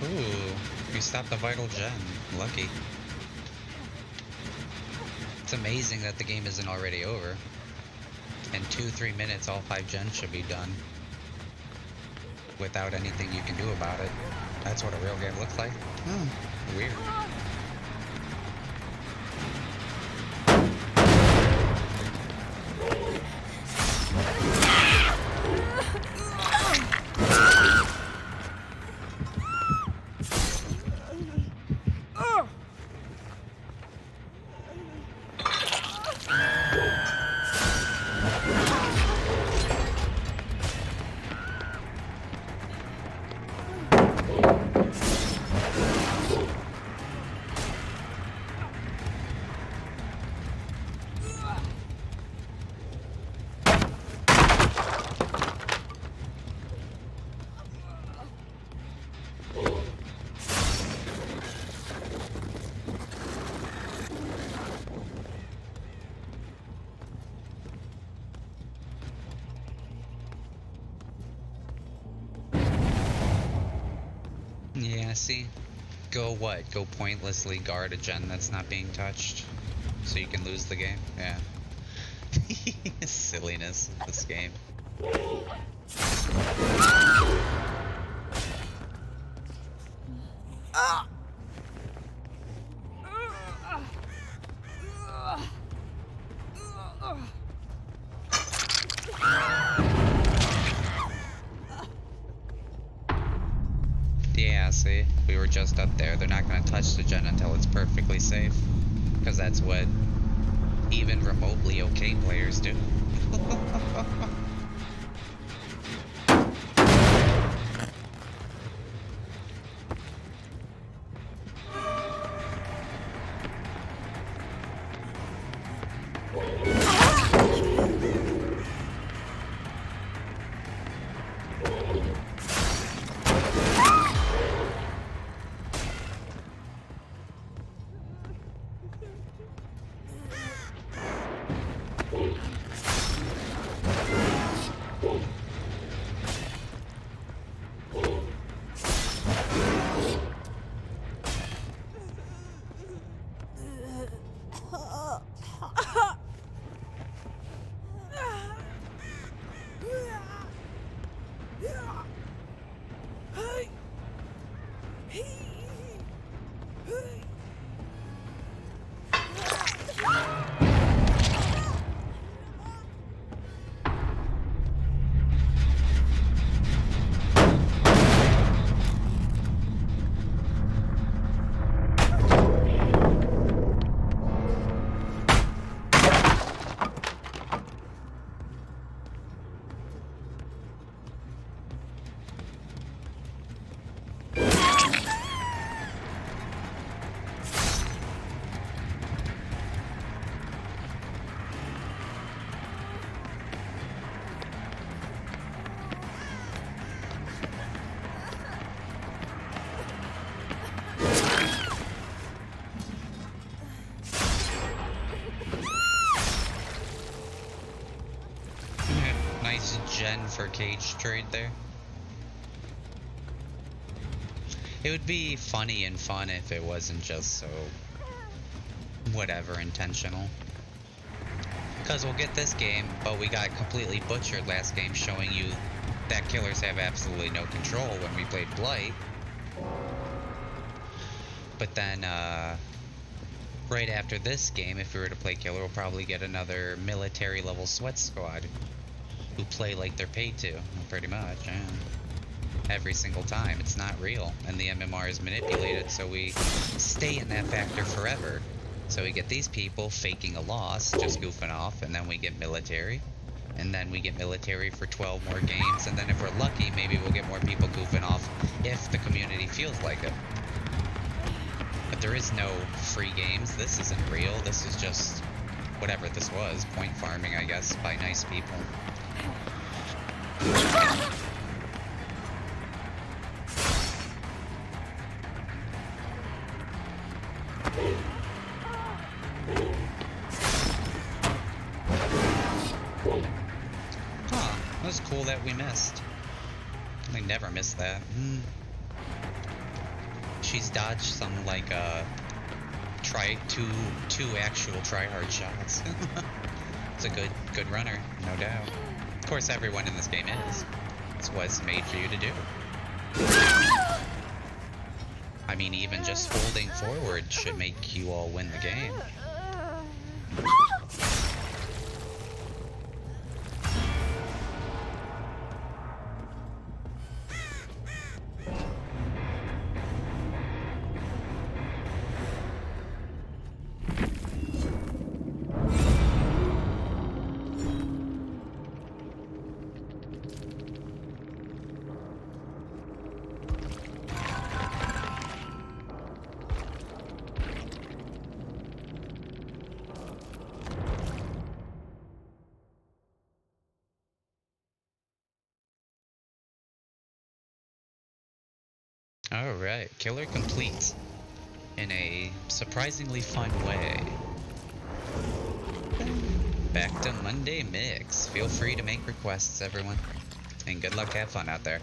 Ooh, we stopped the vital gem. Lucky. It's amazing that the game isn't already over. In 2-3 minutes, all 5 gens should be done. Without anything you can do about it. That's what a real game looks like. Weird. Yeah, see? Go what? Go pointlessly guard a gen that's not being touched so you can lose the game? Yeah. Silliness of this game. Yeah, see? We were just up there. They're not going to touch the gen until it's perfectly safe. Because that's what even remotely okay players do. Nice gen for cage trade there. It would be funny and fun if it wasn't just so whatever intentional. Because we'll get this game, but we got completely butchered last game, showing you that killers have absolutely no control when we played Blight. But then, right after this game, if we were to play killer, we'll probably get another military level sweat squad who play like they're paid to, pretty much. Yeah. Every single time. It's not real, and the MMR is manipulated, so we stay in that factor forever. So we get these people faking a loss, just goofing off, and then we get military. And then we get military for 12 more games, and then if we're lucky, maybe we'll get more people goofing off if the community feels like it. But there is no free games. This isn't real. This is just whatever this was. Point farming, I guess, by nice people. Huh, that was cool that we missed. We never miss that. She's dodged some like two actual try-hard shots. It's a good runner, no doubt. Of course, everyone in this game is. It's what it's made for you to do. I mean, even just holding forward should make you all win the game. Alright, killer complete in a surprisingly fun way. Back to Monday Mix. Feel free to make requests, everyone. And good luck, have fun out there.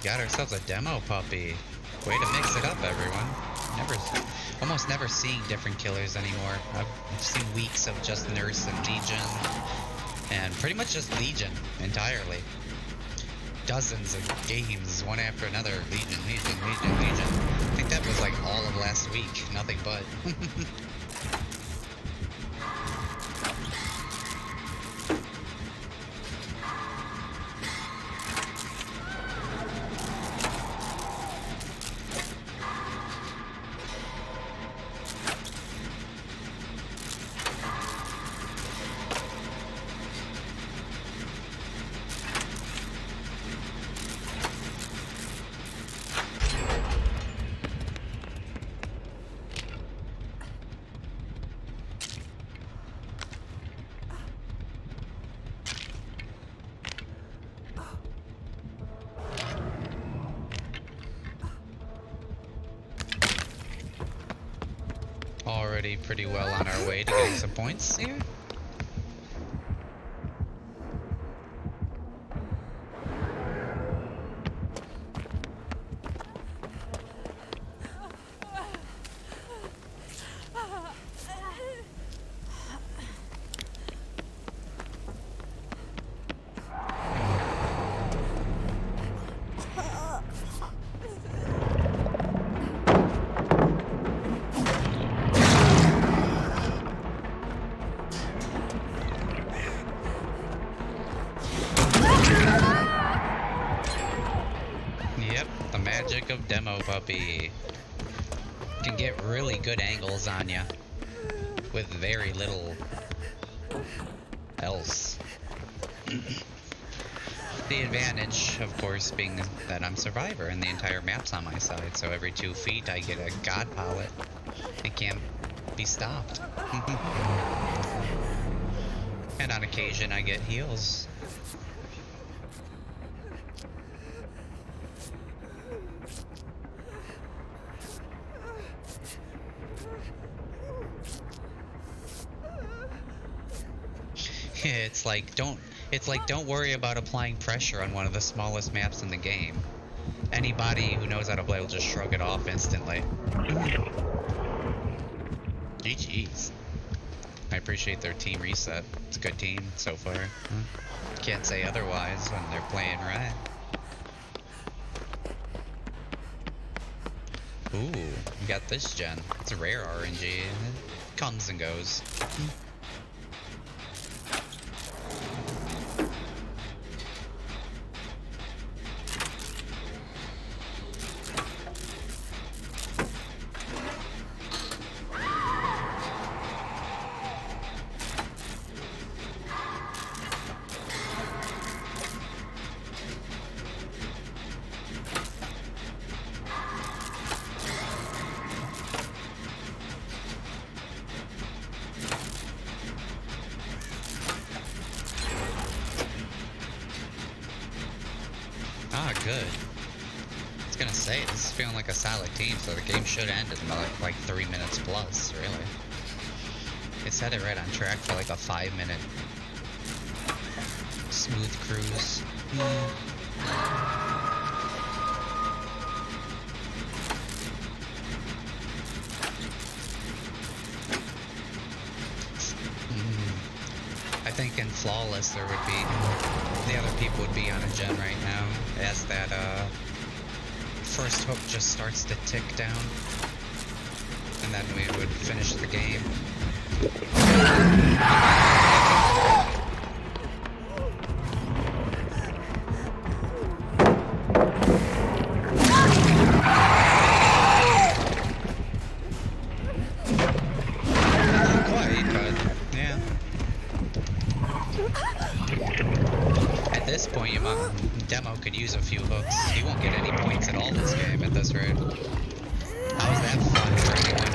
got ourselves a demo puppy. Way to mix it up, everyone. Almost never seeing different killers anymore. I've seen weeks of just Nurse and Legion, and pretty much just Legion entirely. Dozens of games, one after another. Legion. I think that was like all of last week. Nothing but. Already pretty well on our way to getting some points here. Magic of Demo Puppy. Can get really good angles on you with very little else. The advantage, of course, being that I'm Survivor and the entire map's on my side, so every 2 feet I get a god pallet. It can't be stopped. And on occasion I get heals. It's like don't worry about applying pressure on one of the smallest maps in the game. Anybody who knows how to play will just shrug it off instantly. GG's. I appreciate their team reset. It's a good team so far. Can't say otherwise when they're playing right. Ooh, we got this gen. It's a rare RNG. It comes and goes. Ah, good. I was gonna say, this is feeling like a solid team, so the game should end in like 3 minutes plus, really. It set it right on track for like a 5-minute smooth cruise. I think in Flawless there would be, the other people would be on a gen right now, as that first hook just starts to tick down, and then we would finish the game. Not quite, but yeah. At this point, Demo could use a few hooks. He won't get any points at all this game at this rate. How's that fun for anyone?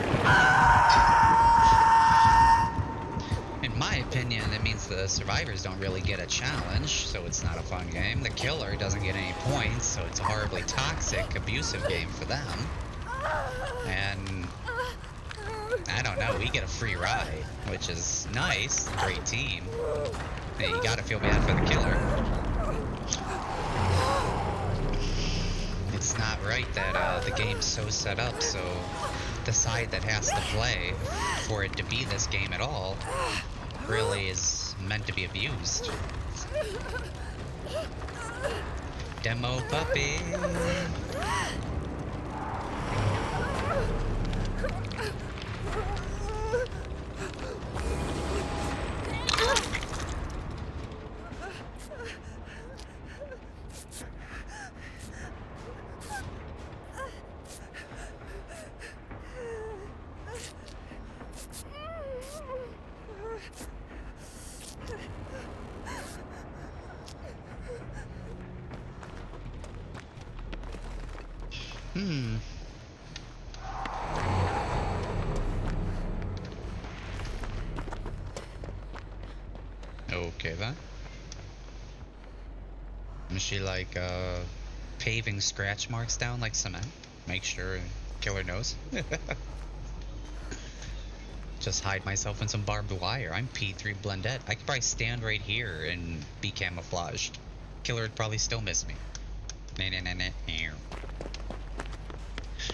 In my opinion, it means the survivors don't really get a challenge, so it's not a fun game. The killer doesn't get any points, so it's a horribly toxic, abusive game for them. And I don't know, we get a free ride, which is nice, great team. Hey, you gotta feel bad for the killer. it's not right that the game's so set up so the side that has to play for it to be this game at all really is meant to be abused. Demo puppy. Okay then. Is she like paving scratch marks down like cement? Make sure killer knows. Just hide myself in some barbed wire. I'm P3 Blendette. I could probably stand right here and be camouflaged. Killer would probably still miss me.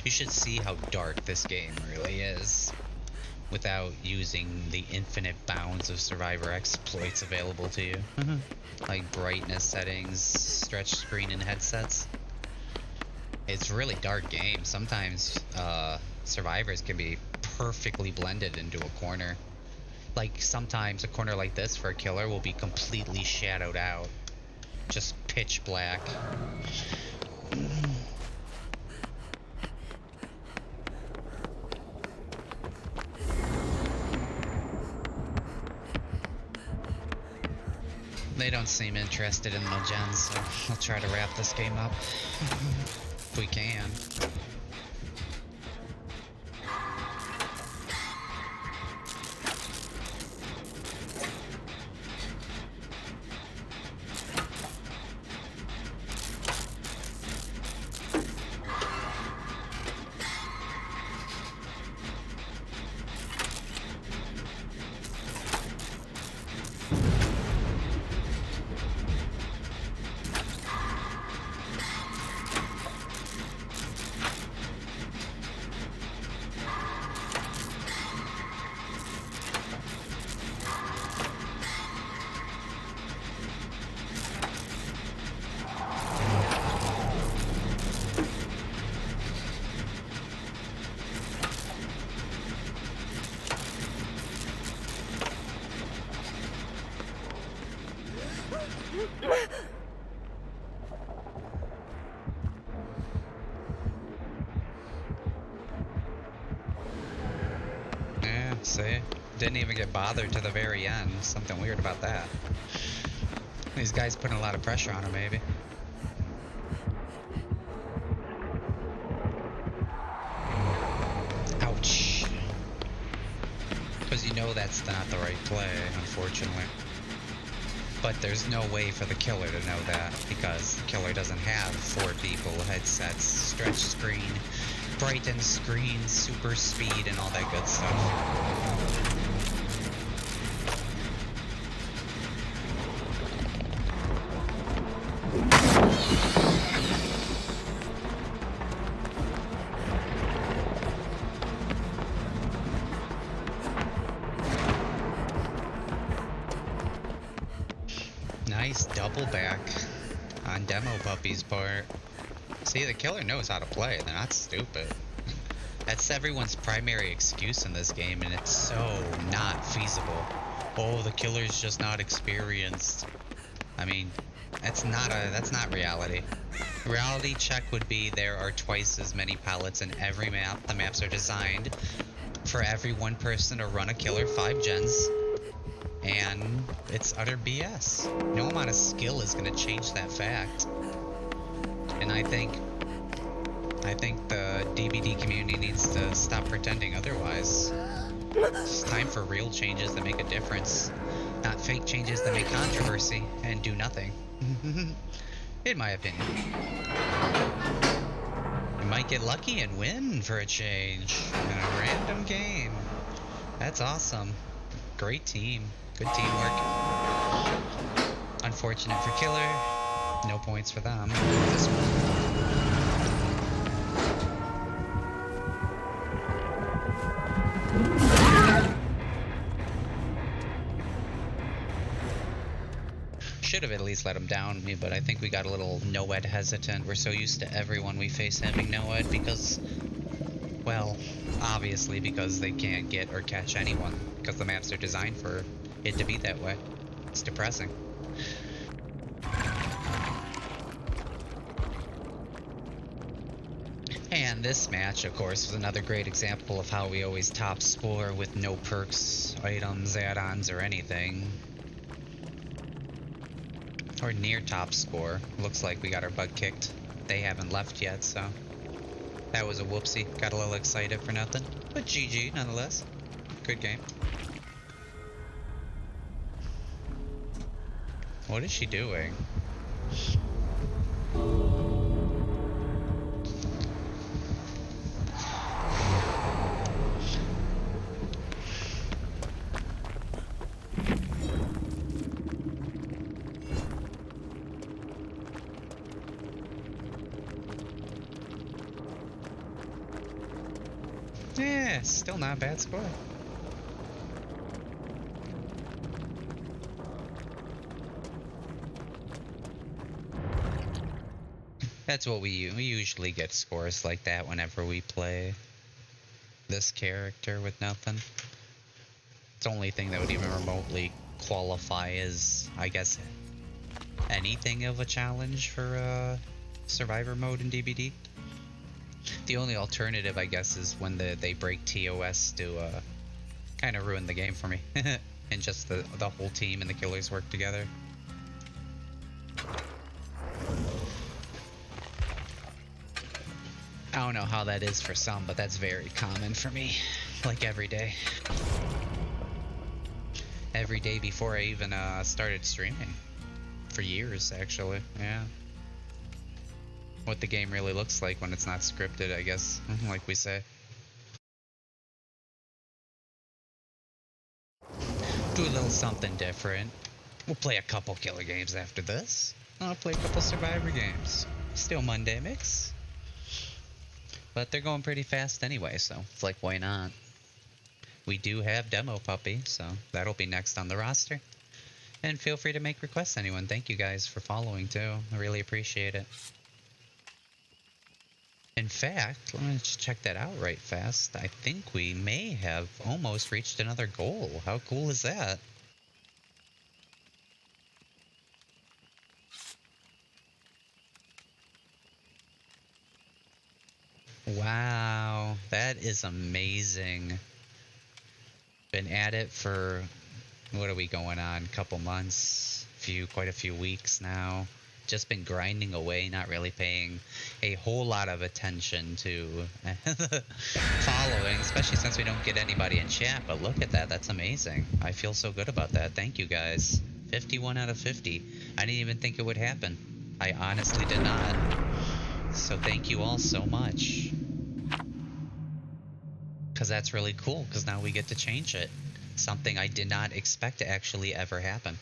You should see how dark this game really is without using the infinite bounds of survivor exploits available to you. Like brightness settings, stretch screen, and headsets. It's a really dark game. Sometimes survivors can be perfectly blended into a corner. Like sometimes a corner like this for a killer will be completely shadowed out. Just pitch black. They don't seem interested in the gens, so I'll try to wrap this game up. If we can. Yeah, see? Didn't even get bothered to the very end. Something weird about that. These guys putting a lot of pressure on him, maybe. Ouch. Because you know that's not the right play, unfortunately. But there's no way for the killer to know that, because the killer doesn't have 4 people, headsets, stretch screen, brighten screen, super speed, and all that good stuff. Nice double back on Demo Puppy's part. See, the killer knows how to play. They're not stupid. That's everyone's primary excuse in this game, and it's so not feasible. Oh, the killer's just not experienced. I mean, that's not reality. Reality check would be there are twice as many pallets in every map. The maps are designed for every one person to run a killer 5 gens. And it's utter BS. No amount of skill is going to change that fact. And I think the DBD community needs to stop pretending otherwise. It's time for real changes that make a difference, not fake changes that make controversy and do nothing. In my opinion. You might get lucky and win for a change in a random game. That's awesome. Great team. Good teamwork. Unfortunate for killer. No points for them. should have at least let him down me, but I think we got a little no-ed hesitant. We're so used to everyone we face having no-ed because, well, obviously because they can't get or catch anyone because the maps are designed for it to be that way. It's depressing. And this match, of course, was another great example of how we always top score with no perks, items, add-ons, or anything. Or near top score. Looks like we got our butt kicked. They haven't left yet, so that was a whoopsie. Got a little excited for nothing. But GG nonetheless. Good game. What is she doing? Yeah, still not a bad score. That's what we usually get scores like that whenever we play this character with nothing. It's the only thing that would even remotely qualify as, I guess, anything of a challenge for survivor mode in DBD. The only alternative, I guess, is when they break TOS to kind of ruin the game for me. And just the whole team and the killers work together. I don't know how that is for some, but that's very common for me. Like every day. Every day before I even started streaming. For years, actually, yeah. What the game really looks like when it's not scripted, I guess, like we say. Do a little something different. We'll play a couple killer games after this. I'll play a couple survivor games. Still Monday mix. But they're going pretty fast anyway, so it's like, why not? We do have Demo Puppy, so that'll be next on the roster. And feel free to make requests, anyone. Thank you guys for following, too. I really appreciate it. In fact, let me just check that out right fast. I think we may have almost reached another goal. How cool is that? Wow, that is amazing. Been at it for, what are we going on? Couple months, quite a few weeks now. Just been grinding away, not really paying a whole lot of attention to following, especially since we don't get anybody in chat. But look at that, that's amazing. I feel so good about that. Thank you guys. 51 out of 50. I didn't even think it would happen. I honestly did not. So thank you all so much. Because that's really cool, because now we get to change it. Something I did not expect to actually ever happen.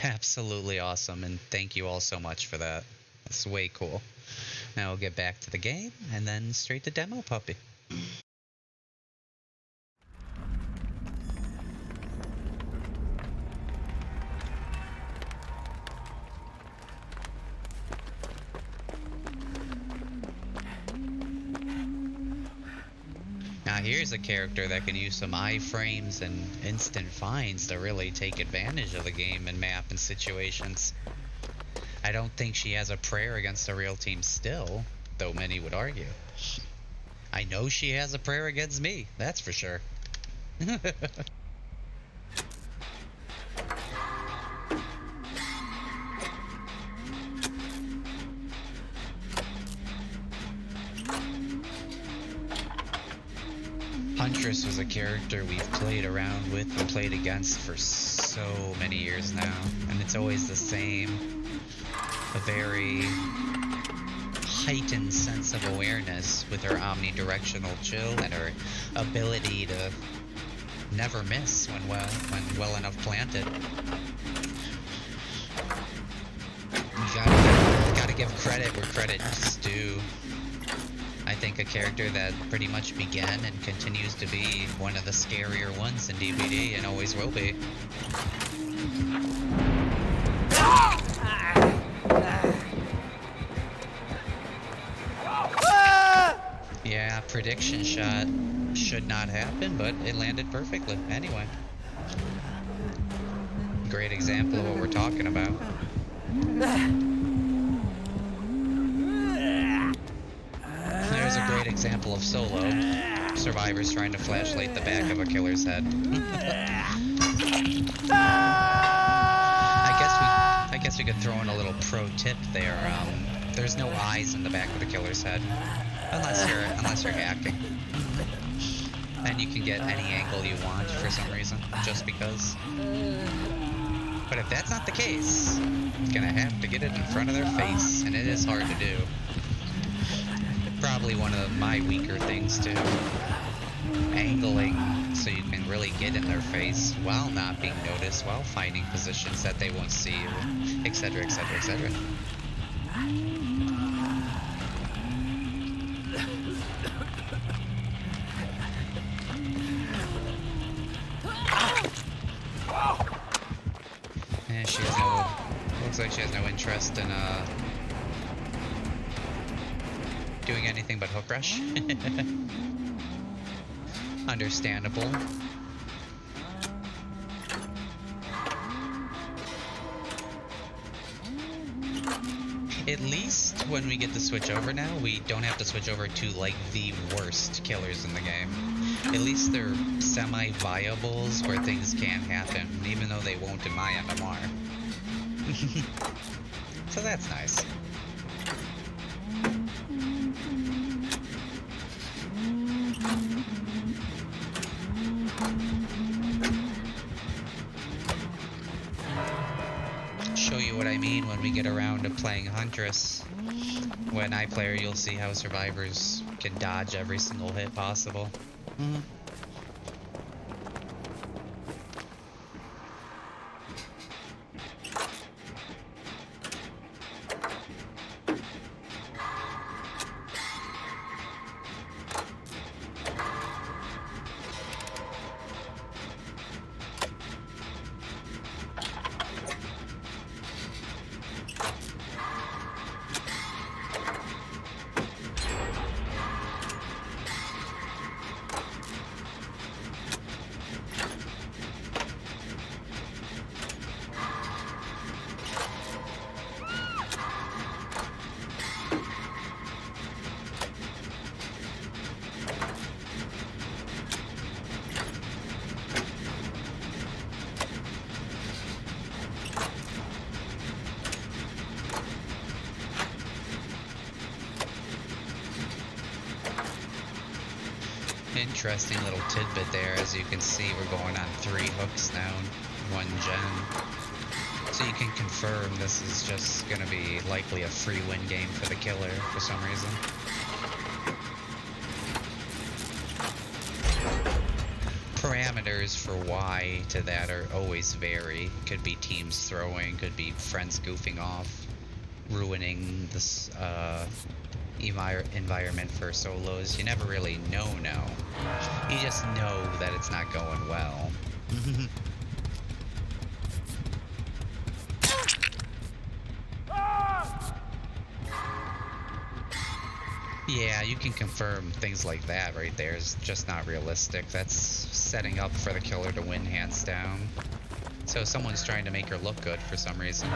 Absolutely awesome, and thank you all so much for that. That's way cool. Now we'll get back to the game, and then straight to Demo Puppy. Now here's a character that can use some iframes and instant finds to really take advantage of the game and map and situations. I don't think she has a prayer against a real team still, though many would argue. I know she has a prayer against me, that's for sure. Huntress was a character we've played around with and played against for so many years now, and it's always the same. A very heightened sense of awareness with her omnidirectional chill and her ability to never miss when well enough planted. Gotta give credit where credit's due. I think a character that pretty much began and continues to be one of the scarier ones in DBD and always will be. Yeah, prediction shot should not happen, but it landed perfectly. Anyway. Great example of what we're talking about. There's a great example of solo. Survivors trying to flashlight the back of a killer's head. I guess we could throw in a little pro tip there. There's no eyes in the back of the killer's head. Unless you're hacking. And you can get any angle you want for some reason, just because. But if that's not the case, you're gonna have to get it in front of their face, and it is hard to do. Probably one of my weaker things too. Angling so you can really get in their face while not being noticed, while finding positions that they won't see you, etc, etc, etc. And she has no, looks like she has no interest in doing anything but hook rush. Understandable. At least when we get to switch over now, we don't have to switch over to like the worst killers in the game. At least they're semi-viables where things can happen, even though they won't in my MMR. So that's nice. Show you what I mean when we get around to playing Huntress. When I play her, you'll see how survivors can dodge every single hit possible. Interesting little tidbit there. As you can see, we're going on 3 hooks now, 1 gen. So you can confirm this is just going to be likely a free win game for the killer for some reason. Parameters for why to that are always vary. Could be teams throwing, could be friends goofing off, ruining this environment for solos. You never really know. You just know that it's not going well. Yeah, you can confirm things like that right there is just not realistic. That's setting up for the killer to win hands down. So someone's trying to make her look good for some reason.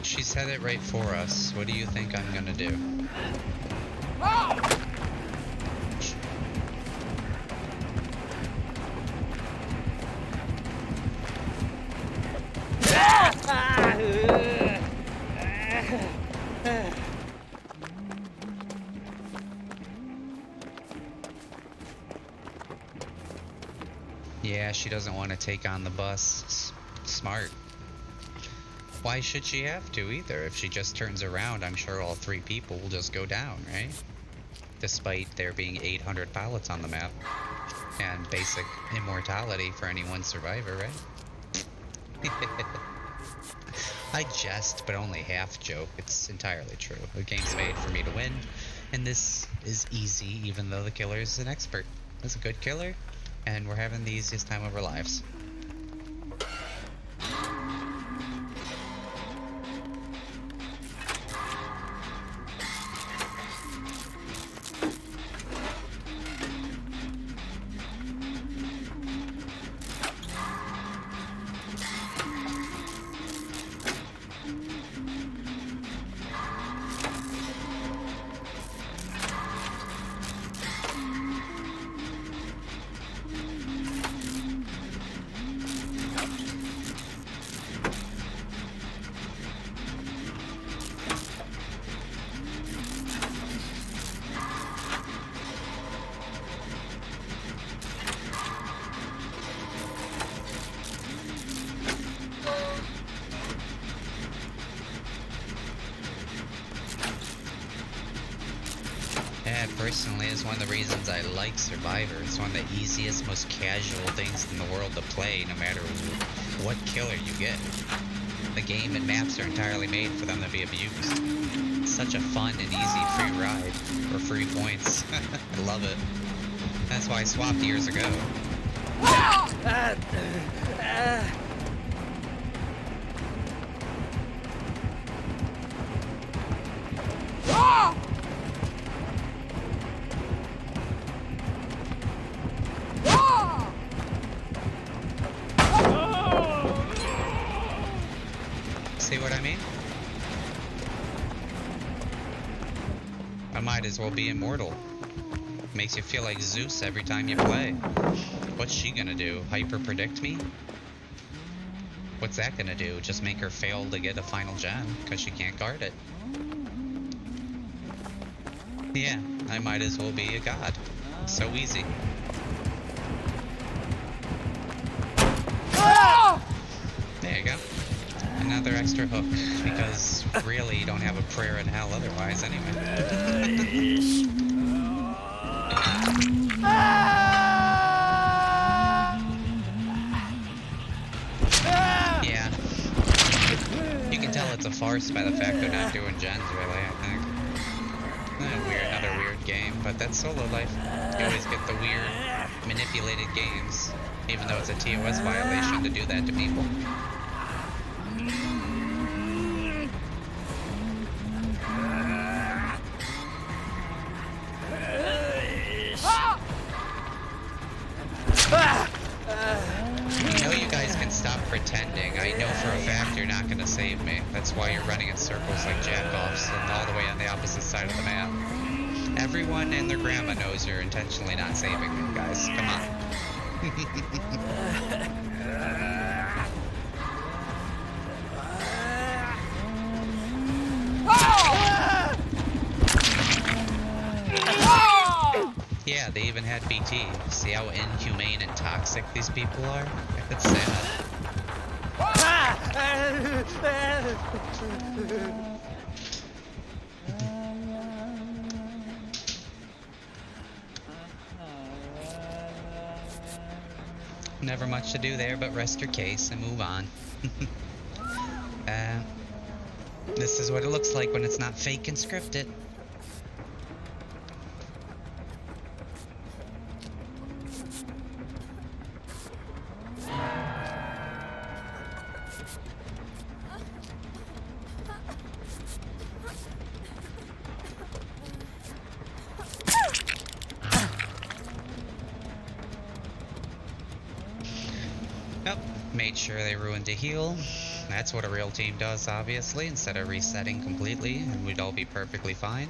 She's had it right for us. What do you think I'm gonna do? Yeah, she doesn't want to take on the bus. Smart. Why should she have to either? If she just turns around, I'm sure all 3 people will just go down, right? Despite there being 800 pilots on the map and basic immortality for any one survivor, right? I jest, but only half joke. It's entirely true. The game's made for me to win, and this is easy, even though the killer is an expert. He's a good killer, and we're having the easiest time of our lives. That personally is one of the reasons I like Survivor. It's one of the easiest, most casual things in the world to play, no matter what killer you get. The game and maps are entirely made for them to be abused. It's such a fun and easy free ride, or free points. I love it. That's why I swapped years ago. See what I mean? I might as well be immortal. Makes you feel like Zeus every time you play. What's she gonna do? Hyper predict me? What's that gonna do? Just make her fail to get a final gem because she can't guard it. Yeah, I might as well be a god. So easy. There you go. Another extra hook, because really you don't have a prayer in hell otherwise anyway. Yeah. You can tell it's a farce by the fact they're not doing gens, really, I think. Another weird game, but that's solo life. You always get the weird, manipulated games, even though it's a TOS violation to do that to people. Stop pretending. I know for a fact you're not going to save me. That's why you're running in circles like jack-offs and all the way on the opposite side of the map. Everyone and their grandma knows you're intentionally not saving me, guys. Come on. Yeah, they even had BT. See how inhumane and toxic these people are? It's sad. Never much to do there, but rest your case and move on. This is what it looks like when it's not fake and scripted. Yep, made sure they ruined a heal. That's what a real team does, obviously, instead of resetting completely, and we'd all be perfectly fine.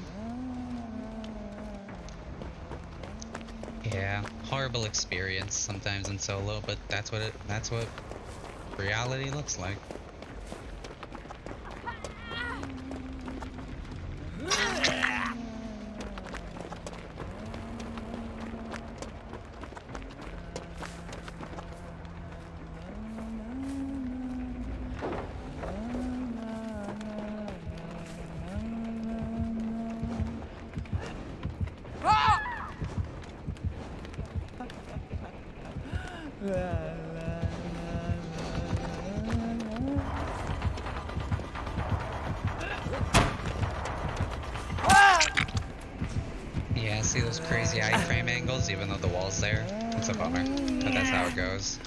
Yeah, horrible experience sometimes in solo, but that's what reality looks like. Yeah, see those crazy iframe angles even though the wall's there? It's a bummer, but that's how it goes.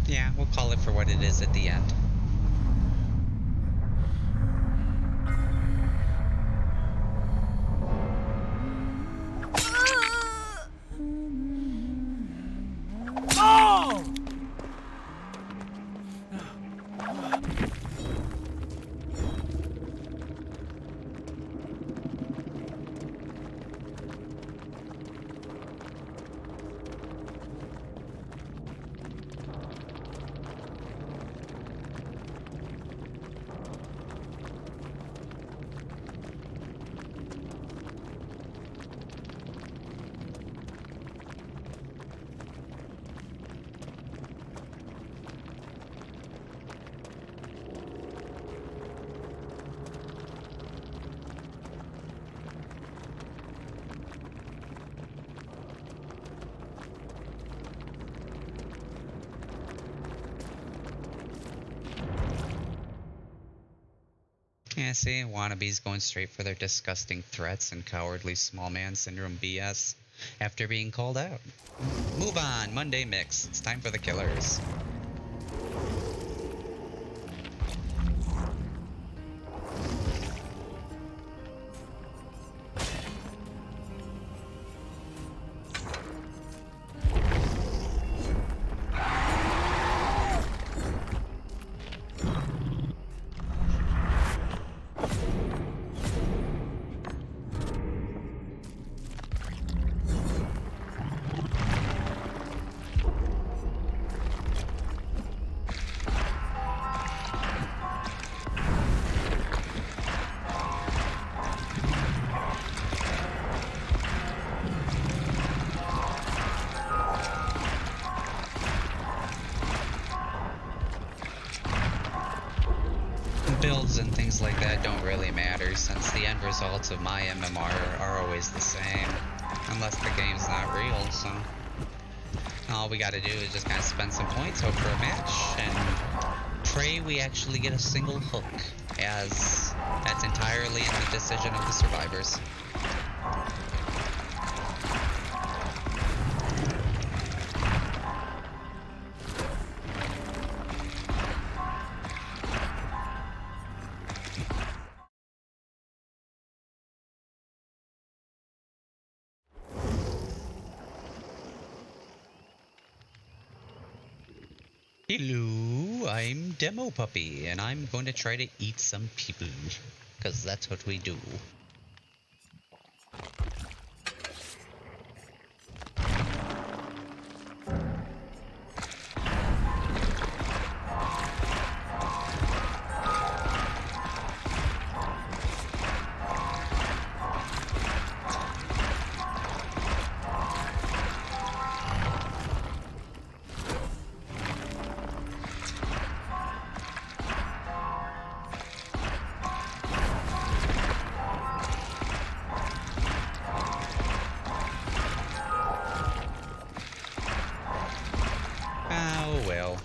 Yeah, we'll call it for what it is at the end. Yeah, see, wannabes going straight for their disgusting threats and cowardly small man syndrome BS after being called out. Move on, Monday mix. It's time for the killers. Builds and things like that don't really matter since the end results of my MMR are always the same. Unless the game's not real, so all we gotta do is just kind of spend some points, hope for a match, and pray we actually get a single hook, as that's entirely in the decision of the survivors. Hello, I'm Demo Puppy, and I'm going to try to eat some people, because that's what we do.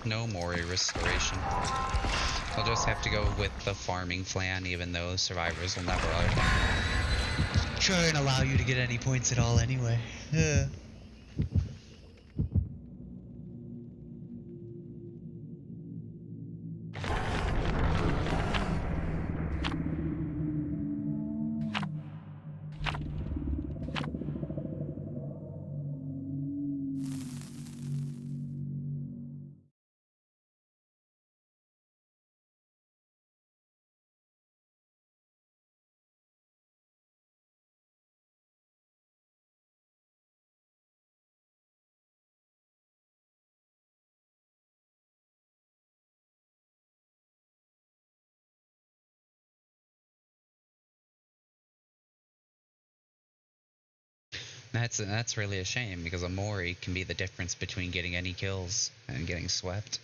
No Mori restoration. I'll just have to go with the farming flan, even though survivors will never try and allow you to get any points at all anyway. Yeah. That's really a shame because a Mori can be the difference between getting any kills and getting swept.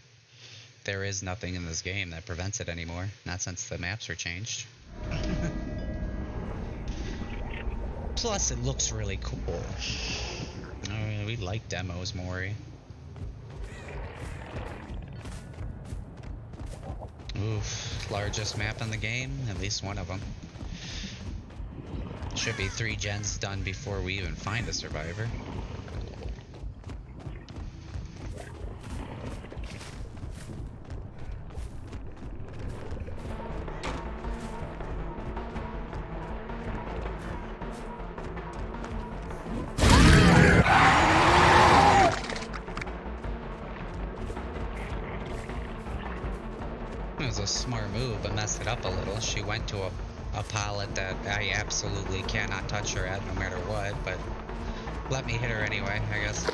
There is nothing in this game that prevents it anymore, not since the maps are changed. Plus, it looks really cool. We like demos, Mori. Oof, largest map in the game, at least one of them. Should be 3 gens done before we even find a survivor. It was a smart move, but messed it up a little. She went to a pallet that I absolutely cannot touch her at no matter what, but let me hit her anyway, I guess.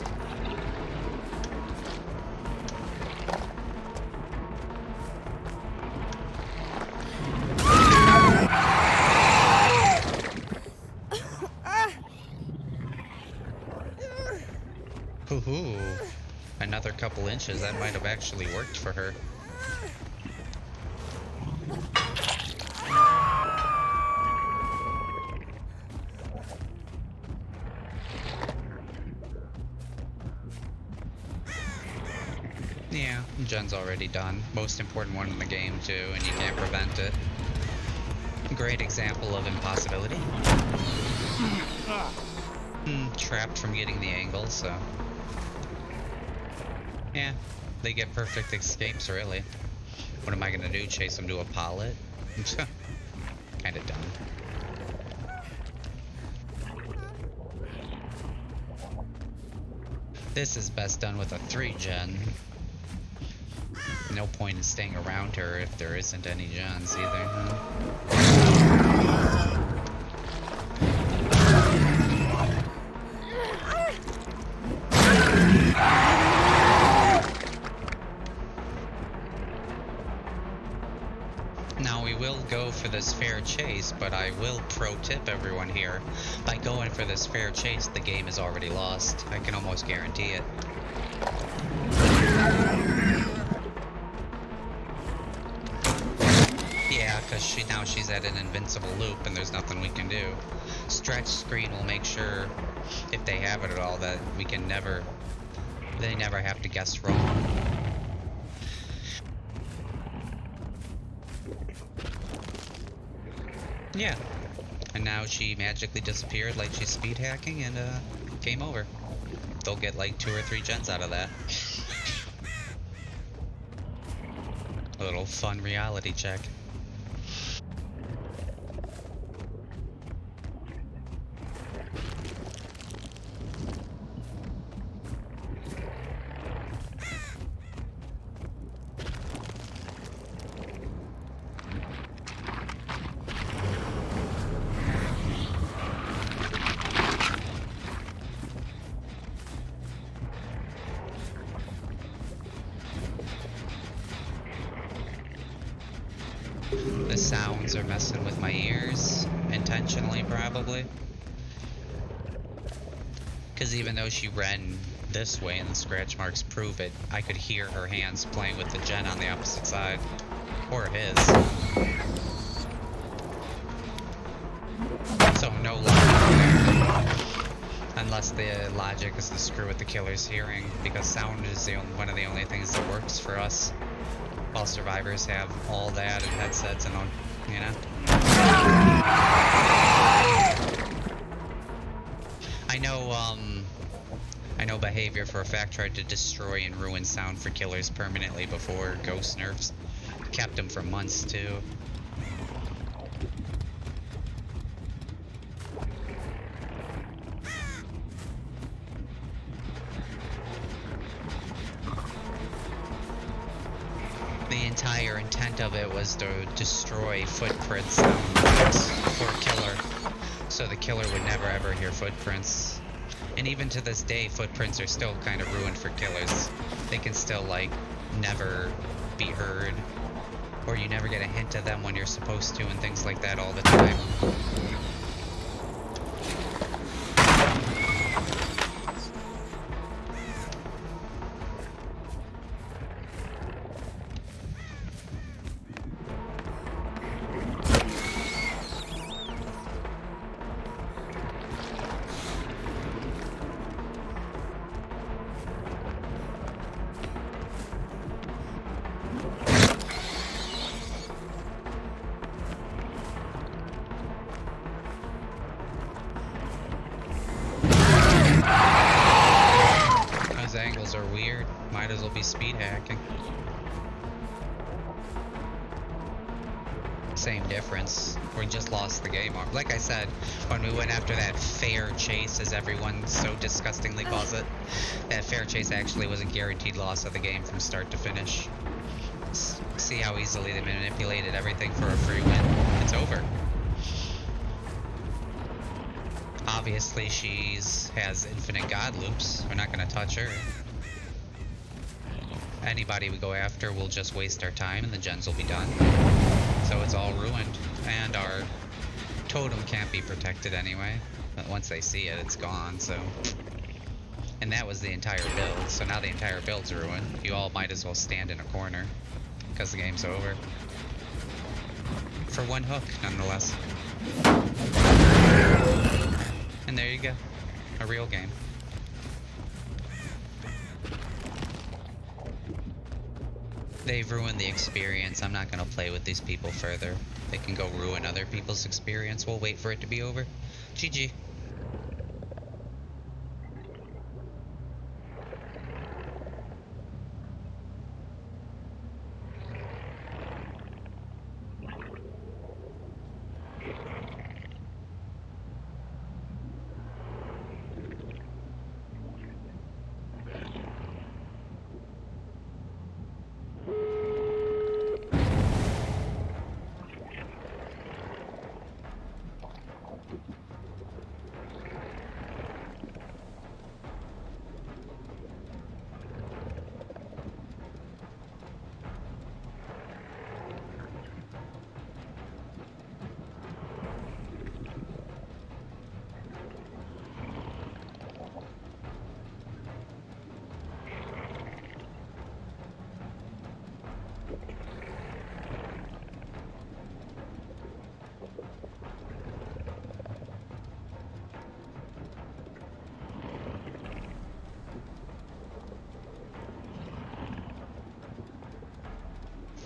Hoo-hoo. Another couple inches, that might have actually worked for her. Yeah, gen's already done. Most important one in the game too, and you can't prevent it. Great example of impossibility. Trapped from getting the angle, so... yeah, they get perfect escapes, really. What am I gonna do, chase them to a pallet? Kinda dumb. This is best done with a 3-gen. No point in staying around her if there isn't any gens either, Now we will go for this fair chase, but I will pro tip everyone here. By going for this fair chase, the game is already lost. I can almost guarantee it. Yeah, because now she's at an invincible loop and there's nothing we can do. Stretch screen will make sure, if they have it at all, that we can they never have to guess wrong. Yeah, and now she magically disappeared like she's speed hacking and game over. They'll get like 2 or 3 gens out of that. A little fun reality check. The sounds are messing with my ears, intentionally probably. Because even though she ran this way and the scratch marks prove it, I could hear her hands playing with the gen on the opposite side. Or his. So no logic there. Unless the logic is to screw with the killer's hearing, because sound is one of the only things that works for us. While survivors have all that and headsets and all, you know? I know, I know Behavior for a fact tried to destroy and ruin sound for killers permanently before ghost nerfs. Kept them for months, too. The entire intent of it was to destroy footprint sounds for killer, so the killer would never ever hear footprints. And even to this day, footprints are still kind of ruined for killers. They can still, like, never be heard, or you never get a hint of them when you're supposed to, and things like that all the time. Angles are weird. Might as well be speed hacking. Same difference. We just lost the game. Like I said, when we went after that fair chase, as everyone so disgustingly calls it, that fair chase actually was a guaranteed loss of the game from start to finish. See how easily they manipulated everything for a free win? It's over. Obviously, has infinite god loops. We're not going to touch her. Anybody we go after will just waste our time and the gens will be done. So it's all ruined. And our totem can't be protected anyway. But once they see it, it's gone, so... And that was the entire build, so now the entire build's ruined. You all might as well stand in a corner, because the game's over. For one hook, nonetheless. And there you go. A real game. They've ruined the experience. I'm not going to play with these people further. They can go ruin other people's experience. We'll wait for it to be over. GG.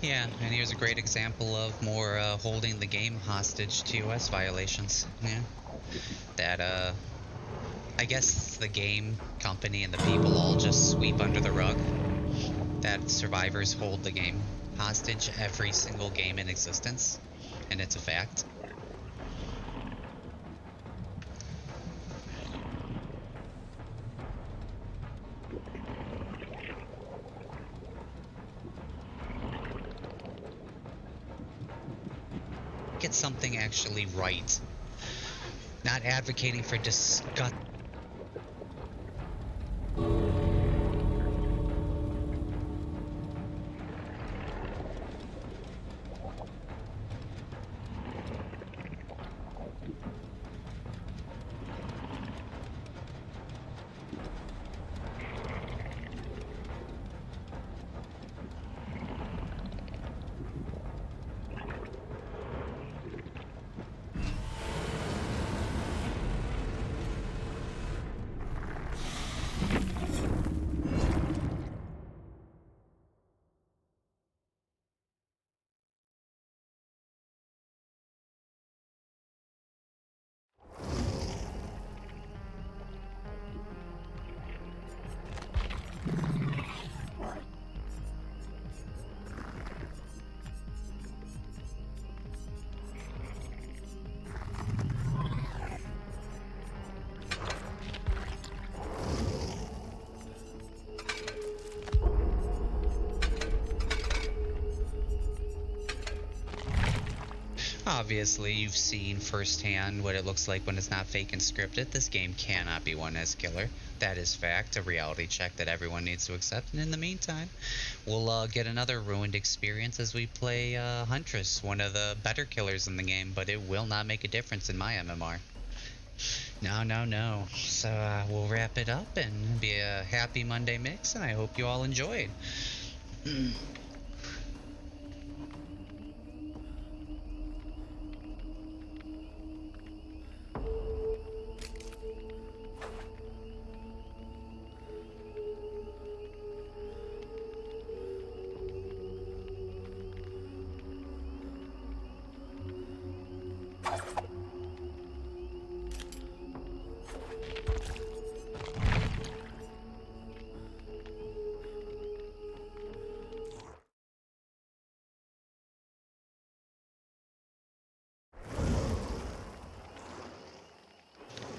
Yeah, and here's a great example of more holding the game hostage to OS violations. Yeah, that I guess the game company and the people all just sweep under the rug. That survivors hold the game hostage every single game in existence, and it's a fact. Get something actually right. Not advocating for disgust. Obviously, you've seen firsthand what it looks like when it's not fake and scripted. This game cannot be won as killer. That is fact, a reality check that everyone needs to accept. And in the meantime, we'll get another ruined experience as we play Huntress, one of the better killers in the game, but it will not make a difference in my MMR. No, no, no. So we'll wrap it up and be a happy Monday mix, and I hope you all enjoyed.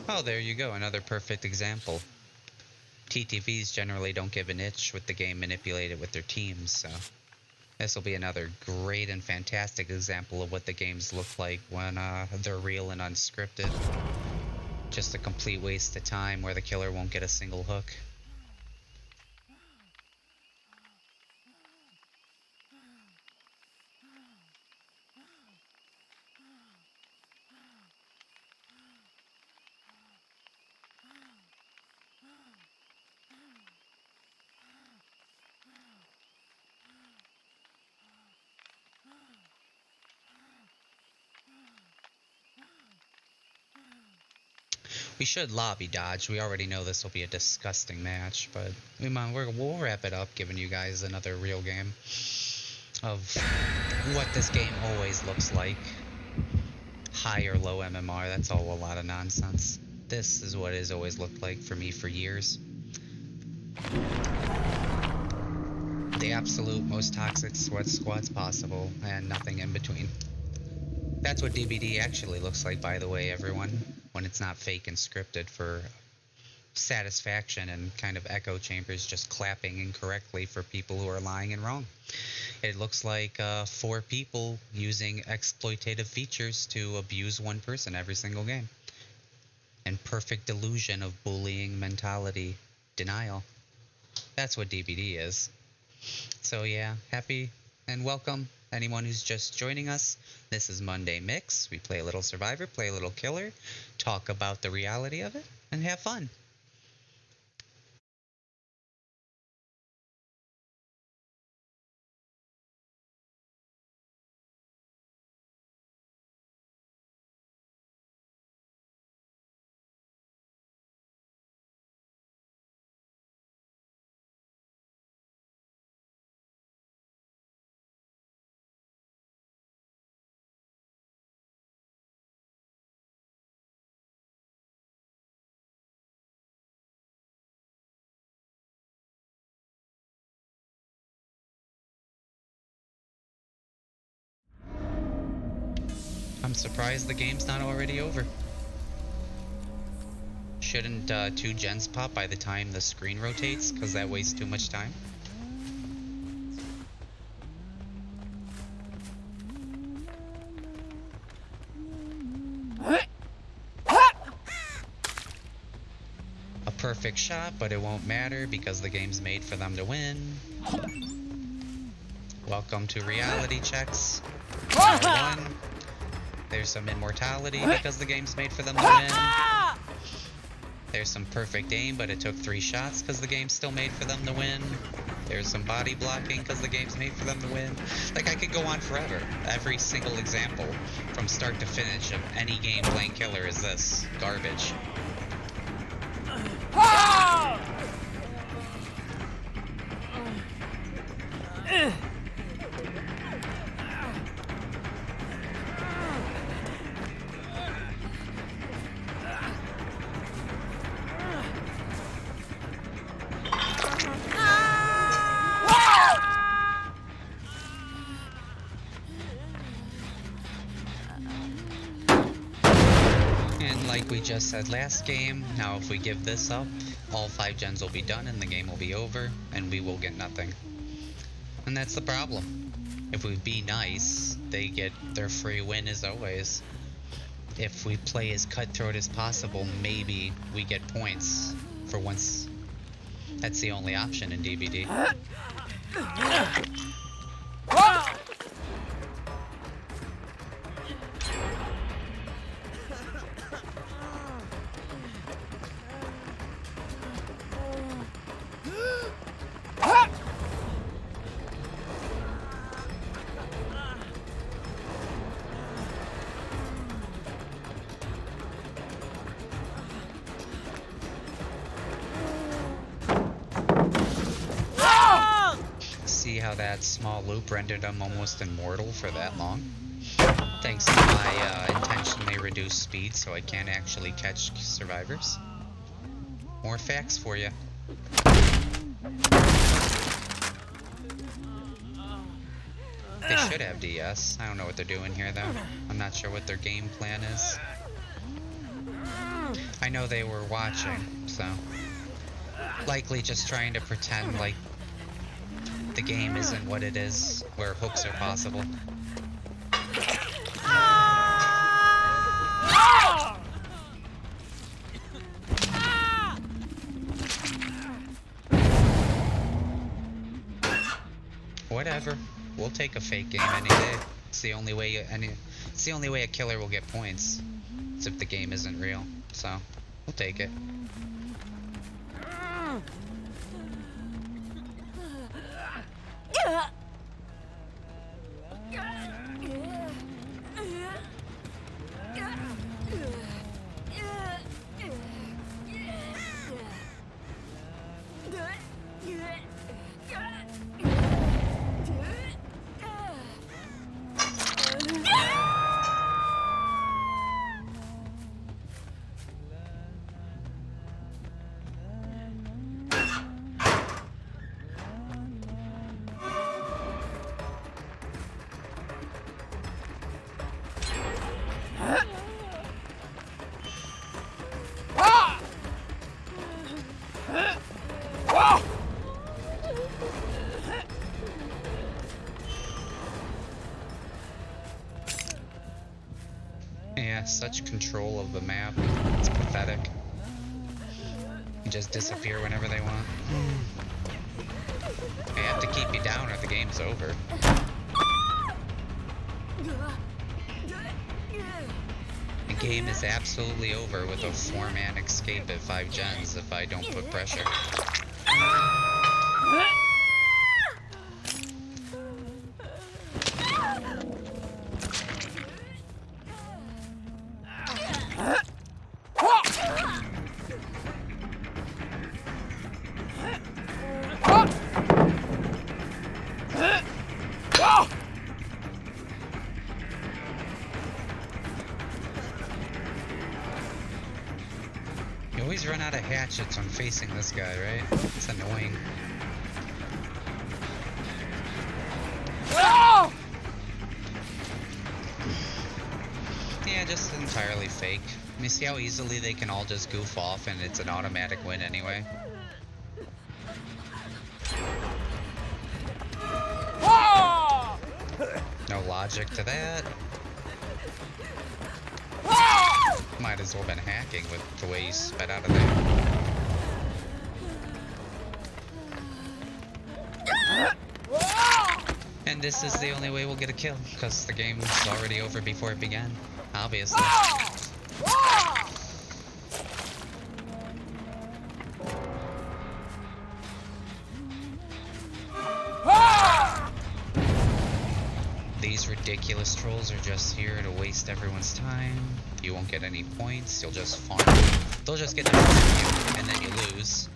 Oh, there you go, another perfect example. TTVs generally don't give an itch with the game manipulated with their teams, so this will be another great and fantastic example of what the games look like when they're real and unscripted. Just a complete waste of time where the killer won't get a single hook. We should lobby dodge. We already know this will be a disgusting match, but we'll wrap it up giving you guys another real game of what this game always looks like. High or low MMR, that's all a lot of nonsense. This is what it has always looked like for me for years. The absolute most toxic squads possible, and nothing in between. That's what DBD actually looks like, by the way, everyone, when it's not fake and scripted for satisfaction and kind of echo chambers just clapping incorrectly for people who are lying and wrong. It looks like 4 people using exploitative features to abuse one person every single game. And perfect delusion of bullying mentality denial. That's what DBD is. So yeah, happy and welcome anyone who's just joining us. This is Monday Mix. We play a little Survivor, play a little Killer, talk about the reality of it, and have fun. I'm surprised the game's not already over. Shouldn't 2 gens pop by the time the screen rotates, because that wastes too much time? A perfect shot, but it won't matter because the game's made for them to win. Welcome to reality checks. Number 1. There's some immortality because the game's made for them to win. There's some perfect aim, but it took 3 shots because the game's still made for them to win. There's some body blocking because the game's made for them to win. Like, I could go on forever. Every single example from start to finish of any game playing killer is this. Garbage. Like we just said last game, now if we give this up, all 5 gens will be done and the game will be over, and we will get nothing. And that's the problem. If we be nice, they get their free win as always. If we play as cutthroat as possible, maybe we get points for once. That's the only option in DBD. See how that small loop rendered him almost immortal for that long? Thanks to my intentionally reduced speed so I can't actually catch survivors. More facts for you. They should have DS. I don't know what they're doing here though. I'm not sure what their game plan is. I know they were watching, so likely just trying to pretend like the game isn't what it is, where hooks are possible. Whatever. We'll take a fake game any day. It's the only way a killer will get points. It's if the game isn't real. So, we'll take it. Yeah, such control of the map. It's pathetic. You just disappear whenever they want. They have to keep you down or the game's over. The game is absolutely over with a 4-man escape at 5 gens if I don't put pressure. You always run out of hatchets when facing this guy, right? It's annoying. Yeah, just entirely fake. You see how easily they can all just goof off and it's an automatic win anyway? No logic to that. Might as well have been hacking with the way he sped out of there. And this is the only way we'll get a kill, because the game was already over before it began, obviously. These ridiculous trolls are just here to waste everyone's time. You won't get any points, you'll just farm. They'll just get the best of you, and then you lose.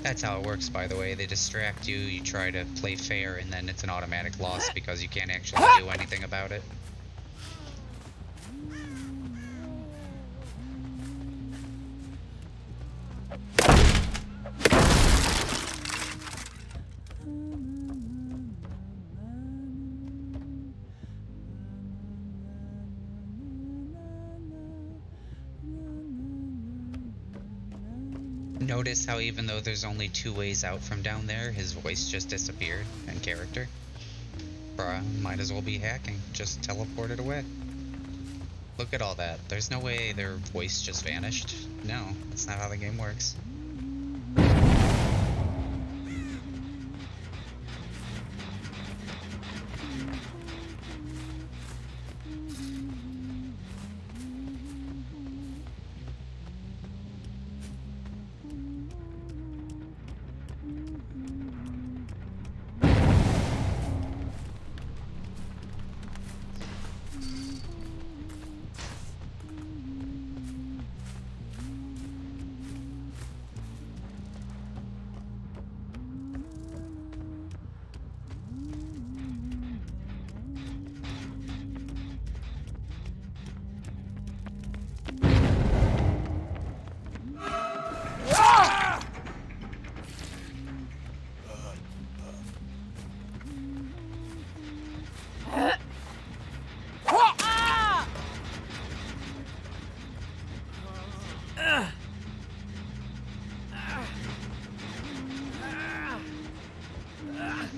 That's how it works, by the way. They distract you, you try to play fair, and then it's an automatic loss because you can't actually do anything about it. Notice how even though there's only 2 ways out from down there, his voice just disappeared in character? Bruh, might as well be hacking. Just teleport it away. Look at all that. There's no way their voice just vanished. No, that's not how the game works.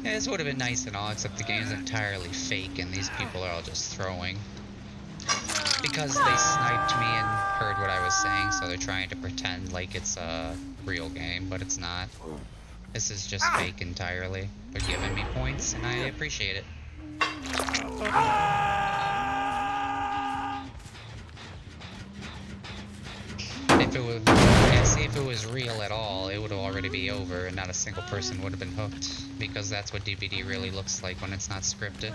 Yeah, this would have been nice and all, except the game's entirely fake and these people are all just throwing. Because they sniped me and heard what I was saying, so they're trying to pretend like it's a real game, but it's not. This is just fake entirely. They're giving me points, and I appreciate it. If it was, yeah, see, if it was real at all, it would already be over, and not a single person would have been hooked, because that's what DBD really looks like when it's not scripted.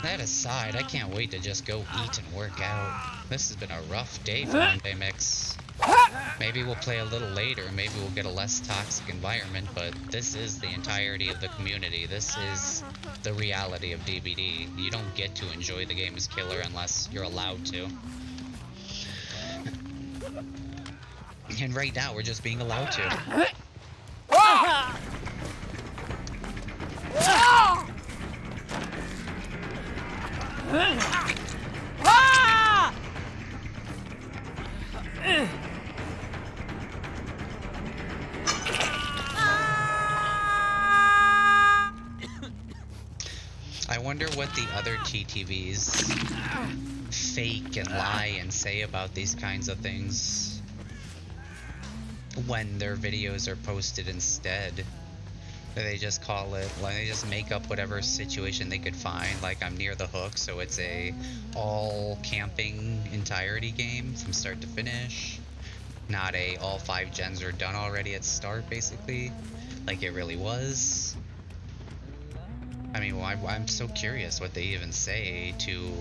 That aside, I can't wait to just go eat and work out. This has been a rough day for Monday Mix. Maybe we'll play a little later, maybe we'll get a less toxic environment, but this is the entirety of the community. This is the reality of DBD. You don't get to enjoy the game as killer unless you're allowed to. And right now, we're just being allowed to. I wonder what the other TTVs fake and lie and say about these kinds of things when their videos are posted instead. They just call it, like, they just make up whatever situation they could find, like I'm near the hook, so it's a all camping entirety game from start to finish, not a all 5 gens are done already at start, basically, like it really was. I mean, well, I'm so curious what they even say to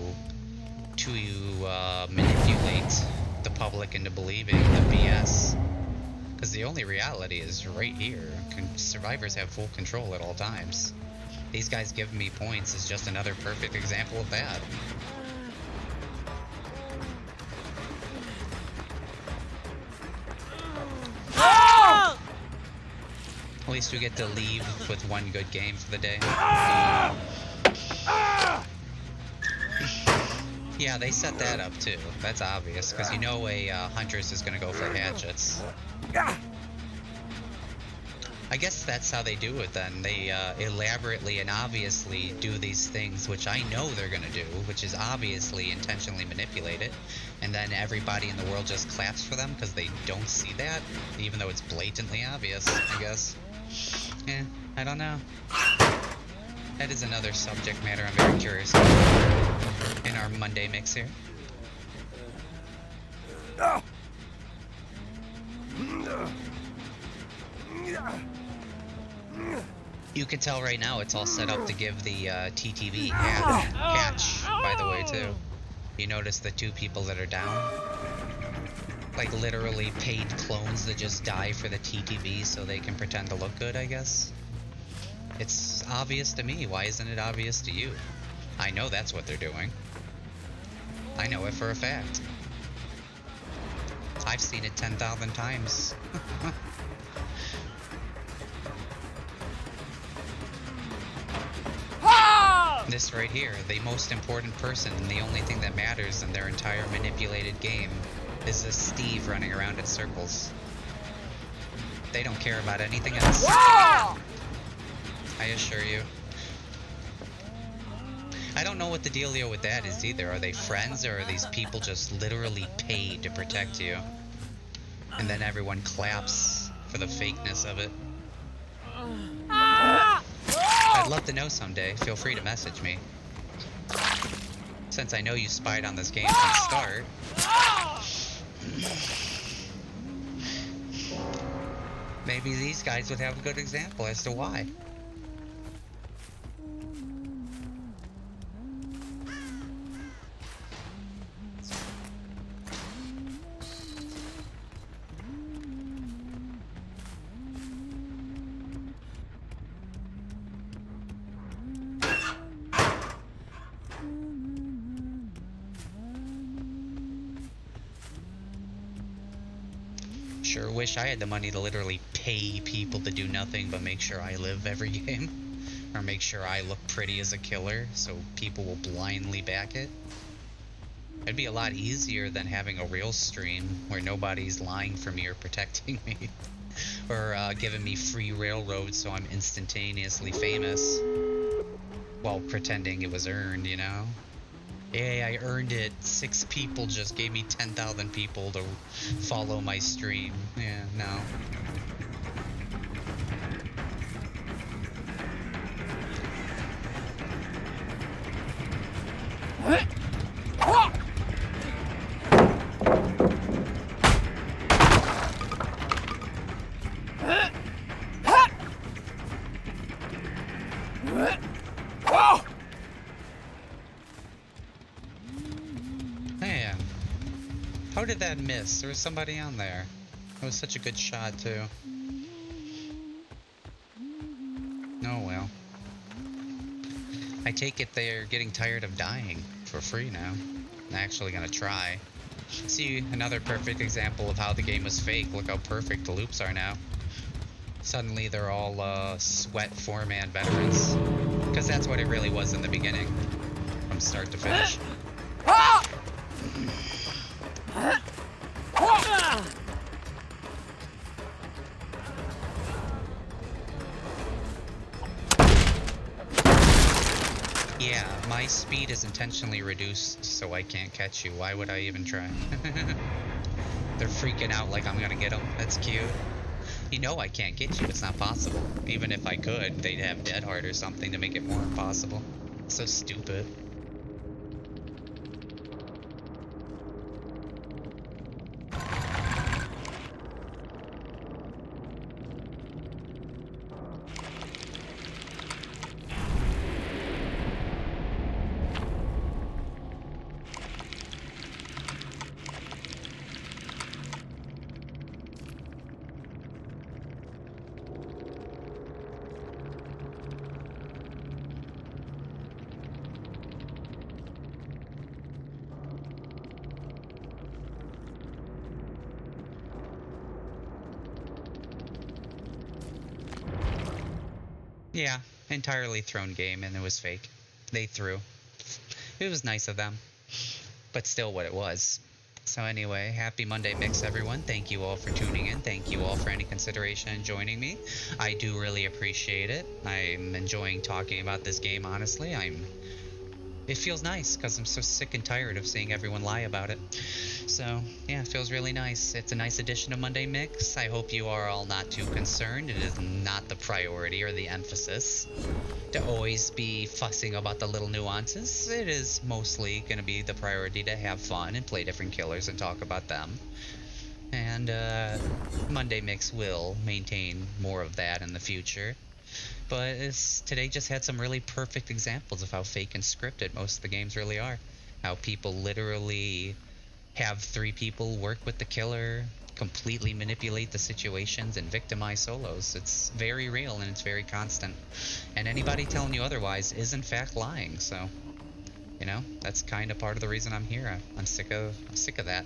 manipulate the public into believing the BS. Because the only reality is right here. Survivors have full control at all times. These guys giving me points is just another perfect example of that. At least we get to leave with one good game for the day. Yeah, they set that up too. That's obvious, because you know a Huntress is going to go for hatchets. I guess that's how they do it then. They elaborately and obviously do these things, which I know they're going to do, which is obviously intentionally manipulate it, and then everybody in the world just claps for them because they don't see that, even though it's blatantly obvious, I guess. Yeah, I don't know. That is another subject matter I'm very curious about in our Monday mix here. You can tell right now it's all set up to give the TTV hatch, by the way, too. You notice the 2 people that are down? Like literally paid clones that just die for the TTV so they can pretend to look good, I guess. It's obvious to me. Why isn't it obvious to you? I know that's what they're doing. I know it for a fact. I've seen it 10,000 times. This right here, the most important person and the only thing that matters in their entire manipulated game is this Steve running around in circles. They don't care about anything else. I assure you. I don't know what the dealio with that is either. Are they friends or are these people just literally paid to protect you? And then everyone claps for the fakeness of it. I'd love to know someday. Feel free to message me. Since I know you spied on this game from the start. Maybe these guys would have a good example as to why. Sure wish I had the money to literally pay people to do nothing but make sure I live every game. Or make sure I look pretty as a killer so people will blindly back it. It'd be a lot easier than having a real stream where nobody's lying for me or protecting me. Or giving me free railroads so I'm instantaneously famous. While pretending it was earned, you know? Yay, I earned it. 6 people just gave me 10,000 people to follow my stream. Yeah, no. Man, how did that miss? There was somebody on there. It was such a good shot, too. Oh well. I take it they're getting tired of dying for free now. I'm actually gonna try. See, another perfect example of how the game was fake. Look how perfect the loops are now. Suddenly they're all sweat 4-man veterans. Because that's what it really was in the beginning. From start to finish. Yeah, my speed is intentionally reduced so I can't catch you. Why would I even try? They're freaking out like I'm gonna get them. That's cute. You know I can't get you. It's not possible. Even if I could, they'd have Dead Hard or something to make it more impossible. So stupid. Yeah, entirely thrown game, and it was fake. They threw. It was nice of them, but still what it was. So anyway, happy Monday Mix, everyone. Thank you all for tuning in. Thank you all for any consideration in joining me. I do really appreciate it. I'm enjoying talking about this game, honestly. It feels nice because I'm so sick and tired of seeing everyone lie about it. So, yeah, it feels really nice. It's a nice edition of Monday Mix. I hope you are all not too concerned. It is not the priority or the emphasis to always be fussing about the little nuances. It is mostly going to be the priority to have fun and play different killers and talk about them. And Monday Mix will maintain more of that in the future. But today just had some really perfect examples of how fake and scripted most of the games really are. How people literally have 3 people work with the killer, completely manipulate the situations, and victimize solos. It's very real and it's very constant. And anybody telling you otherwise is in fact lying. So, you know, that's kind of part of the reason I'm here. I'm sick of that.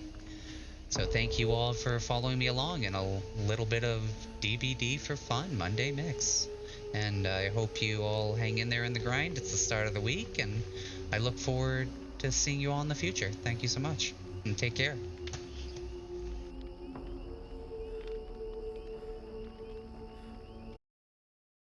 So thank you all for following me along in a little bit of DBD for fun Monday Mix. And I hope you all hang in there in the grind. It's the start of the week, and I look forward to seeing you all in the future. Thank you so much, and take care.